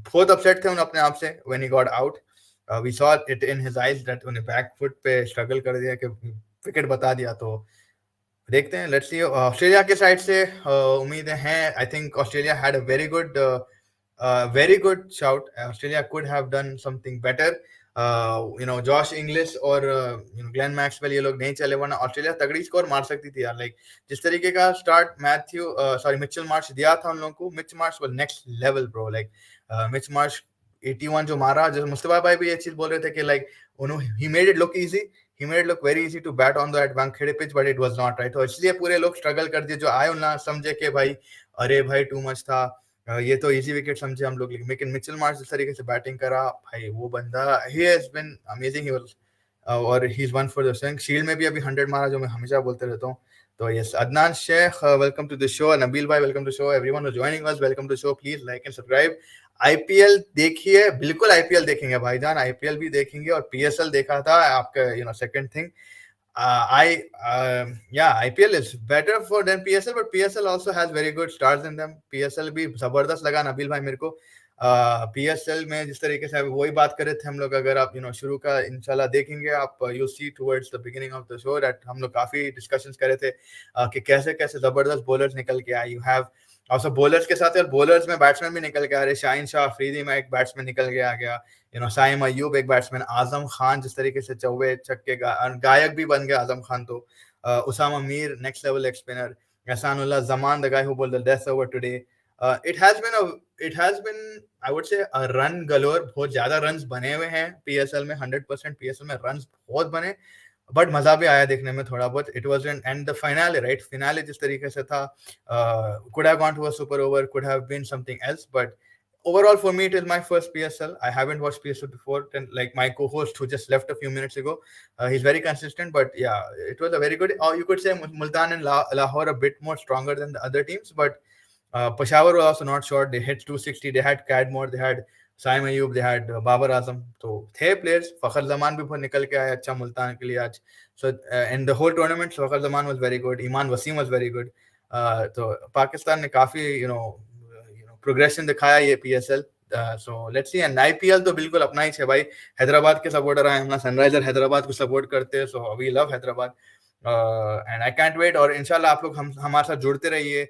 बहुत upset थे उन अपने आप से when he got out. We saw it in his eyes that उन्हें back foot पे struggle कर दिया कि wicket बता दिया. तो देखते हैं. Let's see. ऑस्ट्रेलिया के साइड से उम्मीदें हैं. I think Australia had a very good shout. Australia could have done something better. Josh Inglis और ग्लेन मैक्सवेल ये लोग नहीं चले, वरना ऑस्ट्रेलिया तगड़ी स्कोर मार सकती थी यार. लाइक जिस तरीके का स्टार्ट मिचेल मार्श दिया था उन लोगों को. Mitch Marsh was next level bro. Like Mitch Marsh 81 जो मारा, जैसे मुस्तफा भाई भी ये चीज बोल रहे थे कि like he made it look easy. He made it look very easy to bat on that Wankhede pitch, but it was not right. तो इसलिए पूरे लोग स्ट्रगल कर दिए. जो आए उन्हें समझे कि भाई अरे भाई टू मच था, ये तो इजी विकेट समझे हम लोग. लेकिन मिचेल मार्श जिस तरीके से बैटिंग करा भाई, वो बंदा he has been amazing. He was और he is one for the swing. Shield में भी अभी 100 मारा, जो मैं हमेशा बोलते रहता हूँ. तो yes, Adnan Sheikh welcome to the show. Nabeel भाई welcome to show. Everyone who joining us welcome to show. Please like and subscribe. IPL देखिए, बिल्कुल आईपीएल देखेंगे भाईजान. आईपीएल भी देखेंगे और पीएसएल देखा था आपका second thing. IPL is better for than PSL, but PSL also has very good stars in them. PSL भी जबरदस्त लगा नबील भाई मेरे को. PSL में जिस तरीके से वही बात कर रहे थे हम लोग. अगर आप शुरू का इंशाल्लाह देखेंगे आप, you see towards the beginning of the show that हम लोग काफी डिस्कशंस कर रहे थे कि कैसे कैसे जबरदस्त बॉलर्स निकल के आए. यू हैव ऑल्सो बॉलर्स के साथ बॉलर्स में बैट्समैन भी निकल के आ रहे. शाहीन शाह अफरीदी में एक बैट्समैन निकल के आ गया. साइम अयूब एक बैट्समैन. आजम खान जिस तरीके से चौवे छक्के गायक भी बन गया आजम खान. तो उसामा मीर नेक्स्ट लेवल एक spinner. Ehsanullah Zaman, the guy who bowled the death over today. It has been I would say a run गलोर. बहुत ज्यादा रन्स बने हुए हैं पीएसएल में. 100% पीएसएल में रन्स बहुत बने, बट मजा भी आया देखने में थोड़ा बहुत. It was and the final right. Finale जिस तरीके से था, could have gone to a super over, could have been something else. But overall for me it is my first PSL. I haven't watched PSL before, and like my co-host who just left a few minutes ago, he's very consistent. But yeah, it was a very good, or you could say Multan and Lahore a bit more stronger than the other teams. But Peshawar was also not short. They hit 260. They had Cadmore, they had Saim Ayub, they had Babar Azam. So थे players. Fakhar Zaman भी बहुत निकल के आया अच्छा मुल्तान के लिए आज. So in the whole tournament Fakhar Zaman was very good. Iman Wasim was very good. तो पाकिस्तान ने काफी प्रोग्रेशन दिखाया ये PSL. So let's see. And IPL तो बिल्कुल अपना ही है भाई. हैदराबाद के सपोर्टर हैं, हम सनराइजर हैदराबाद को सपोर्ट करते हैं. So we love Hyderabad and I can't wait. और इंशाल्लाह आप लोग हमारे साथ जुड़ते रहिए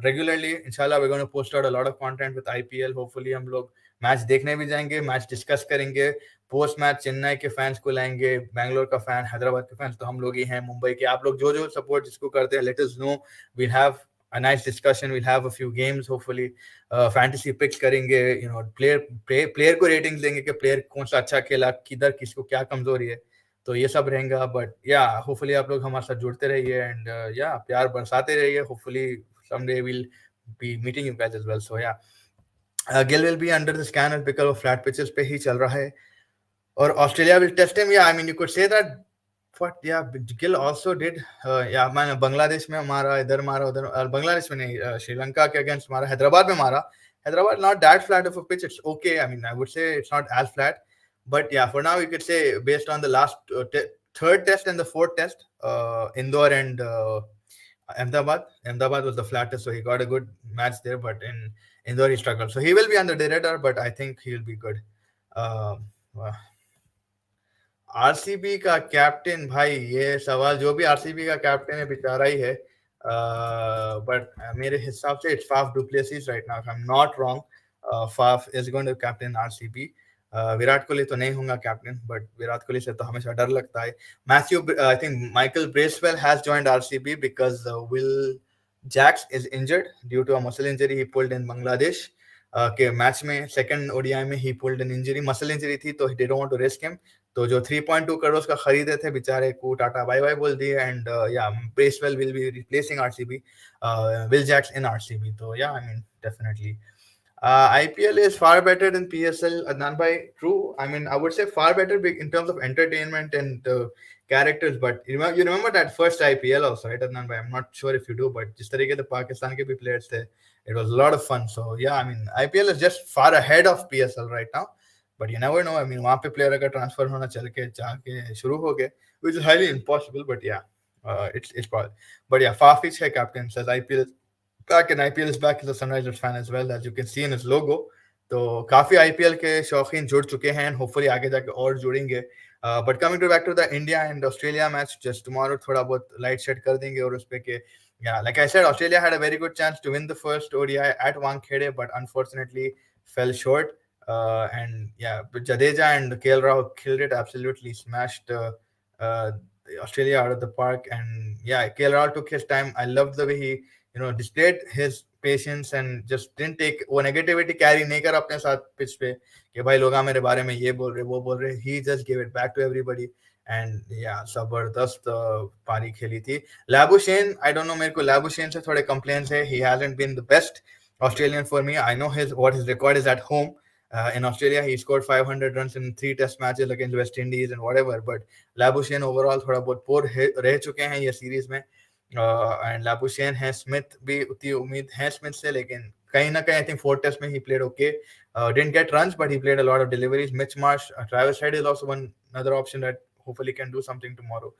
रेगुलरली. इंशाल्लाह we are going to post out a lot of content with IPL. Hopefully हम लोग मैच देखने भी जाएंगे, मैच डिस्कस करेंगे. पोस्ट मैच चेन्नई के फैंस को लाएंगे, बैंगलोर का फैन, हैदराबाद के फैंस तो हम लोग ही हैं, मुंबई के. आप लोग जो जो सपोर्ट जिसको करते हैं, let us know. We'll have a nice discussion. We'll have a few games hopefully. Fantasy picks करेंगे. player को ratings देंगे कि player कौन सा अच्छा खेला, किधर किसको क्या कमजोरी है. तो ये सब रहेगा. But yeah, hopefully आप लोग हमारे साथ जुड़ते रहिए and yeah, प्यार बरसाते रहिए. Hopefully someday we'll be meeting you guys as well. So yeah, Gill will be under the scanner because of flat pitches पे ही चल रहा है. और Australia will test him. Yeah, I mean you could say that But yeah, Gill also did. Yeah, मैंने बांग्लादेश में मारा, इधर मारा, उधर बांग्लादेश में नहीं, श्रीलंका के अगेंस्ट मारा, हैदराबाद में मारा. Hyderabad not that flat of a pitch. It's okay. I mean, I would say it's not as flat, but yeah, for now you could say based on the last third test and the fourth test, Indore and Ahmedabad. Ahmedabad was the flattest, so he got a good match there. But in Indore he struggled, so he will be under the radar. But I think he'll be good. Um, RCB का captain भाई, ये सवाल जो भी RCB का captain है बेचारा ही है. बट मेरे हिसाब से it's Faf du Plessis right now, I am not wrong. Faf is going to captain RCB. Virat Kohli तो नहीं होगा कैप्टन, बट विराट कोहली से तो हमेशा डर लगता है. Matthew, I think Michael Bracewell has joined RCB because Will Jacks is injured due to a muscle injury he pulled in Bangladesh के मैच में. सेकंड ओडीआई में he pulled an injury, muscle injury थी, तो he didn't want to risk him. तो जो 3.2 करोड़ का खरीदे थे बेचारे को टाटा बाय बाय बोल दिए. एंड या Bracewell will be replacing RCB, Will Jacks in RCB. तो yeah I mean definitely IPL is far better than PSL, Adnan bhai. True. I mean, I would say far better in terms of entertainment and characters. But you remember that first IPL also, right, Adnan bhai? I'm not sure if you do, but just like the Pakistan ke bhi players the, it was a lot of fun. So yeah, I mean, IPL is just far ahead of PSL right now. But you never know. I mean, वहाँ पे player अगर transfer होना चल के जाके शुरू हो गए, which is highly impossible. But yeah, it's possible. But yeah, Fafich है captain, says IPL back, and IPL is back. As a Sunrisers fan as well, as you can see in his logo. तो काफी IPL के शौकीन जुड़ चुके हैं, hopefully आगे जाके और जुड़ेंगे. But coming to back to the India and Australia match, just tomorrow थोड़ा बहुत लाइट शेड कर देंगे और उस पे के yeah, like I said, Australia had a very good chance to win the first ODI at Wankhede, but unfortunately fell short. And yeah, but Jadeja and KL Rahul killed it, absolutely smashed uh, Australia out of the park. And yeah, KL Rahul took his time. I loved the way he displayed his patience and just didn't take वो negativity carry नहीं कर अपने साथ pitch पे कि भाई लोग मेरे बारे में ये बोल रहे वो बोल रहे. He just gave it back to everybody. And yeah, जबरदस्त पारी खेली थी. Labuschagne, I don't know, मेरे को Labuschagne से थोड़े complaints है. He hasn't been the best Australian for me. I know what his record is at home. In Australia, he scored 500 runs in 3 test matches against West Indies and whatever. But Labuschagne overall थोड़ा बहुत poor रह चुके हैं ये series में. And Labuschagne है, Smith भी उतनी उम्मीद है स्मिथ से, लेकिन कहीं ना कहीं आई थिंक फोर्थ टेस्ट में he played okay. Didn't get runs, but he played a lot of deliveries. Mitch Marsh, Travis Head is also another option that hopefully can do something tomorrow.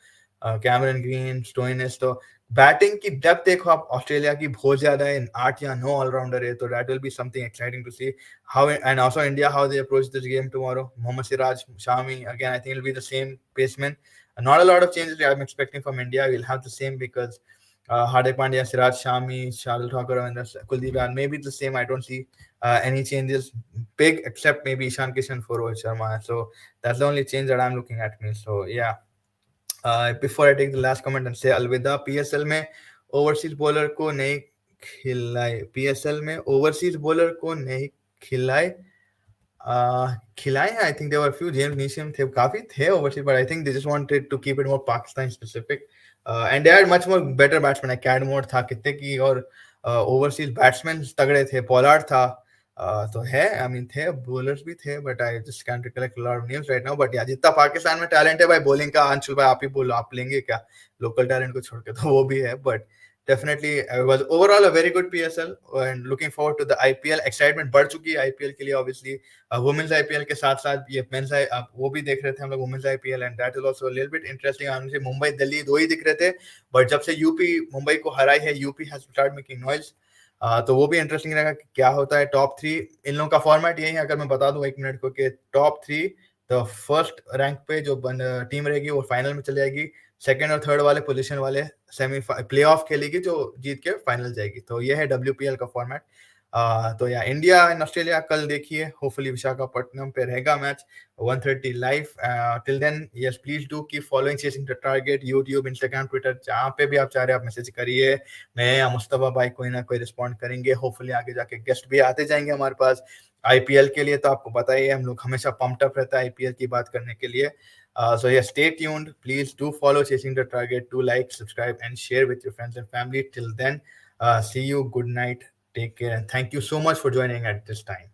Cameron Green, Stoinis. तो batting की depth देखो आप Australia की बहुत ज्यादा है, 8 या 9 allrounder है, तो that will be something exciting to see how, and also India, how they approach this game tomorrow. Mohammad Siraj, Shami, again I think it'll be the same paceman. Not a lot of changes I'm expecting from India. We'll have the same because Hardik Pandya, Siraj, Shami, Shardul Thakur, and Kuldeep are maybe the same. I don't see any changes big except maybe Ishan Kishan for Rohit Sharma. So that's the only change that I'm looking at me. So yeah. Before I take the last comment and say अलविदा, PSL में overseas bowler को नहीं खिलाए. PSL में overseas bowler को नहीं खिलाए. खिलाए हैं. I think there were a few. James Neesham थे, काफी थे overseas, but I think they just wanted to keep it more Pakistan specific. And they had much more better batsmen. like Cadmore था कितने की, और overseas batsmen तगड़े थे. Pollard था. तो है, I mean थे bowlers भी थे, but I just can't recollect a lot of names right now. But yeah, जितना पाकिस्तान में टैलेंट है भाई bowling का, अंशुल भाई आप ही बोलो, आप लेंगे क्या लोकल टैलेंट को छोड़ के, तो वो भी है. But definitely it was overall a very good PSL, and looking forward to the IPL. Excitement बढ़ चुकी है IPL के लिए obviously. वुमेन्स IPL के साथ साथ ये मेंस वो भी देख रहे थे हम लोग women's IPL, and that is also a little bit interesting. हमसे मुंबई दिल्ली दो ही दिख रहे थे, but जब से यूपी मुंबई को हराई है, UP has started making noise. तो वो भी इंटरेस्टिंग रहेगा कि क्या होता है. टॉप 3 इन लोगों का फॉर्मेट यही है, अगर मैं बता दूं 1 मिनट को, कि टॉप 3 द फर्स्ट रैंक पे जो टीम रहेगी वो फाइनल में चली जाएगी. सेकंड और थर्ड वाले पोजीशन वाले सेमी प्ले ऑफ खेलेगी, जो जीत के फाइनल जाएगी. तो ये है WPL का फॉर्मेट. तो या इंडिया एंड ऑस्ट्रेलिया कल देखिए, होपफुली विशाखापट्टनम पे रहेगा match 1:30 live. Till then yes, please do keep following chasing the target, YouTube, Instagram, Twitter, जहाँ पे भी आप चाह रहे हैं आप मैसेज करिए. मैं या मुस्तफा भाई कोई ना कोई रिस्पॉन्ड करेंगे. होपफुली आगे जाके गेस्ट भी आते जाएंगे हमारे पास आईपीएल के लिए. तो आपको पता ही है हम लोग हमेशा पम्प्ड अप रहता है आईपीएल की बात करने के लिए. So yeah, stay tuned. Please do follow Chasing the Target. Do like, subscribe, and share with your friends and family. Till then, see you. Good night. Take care, and thank you so much for joining at this time.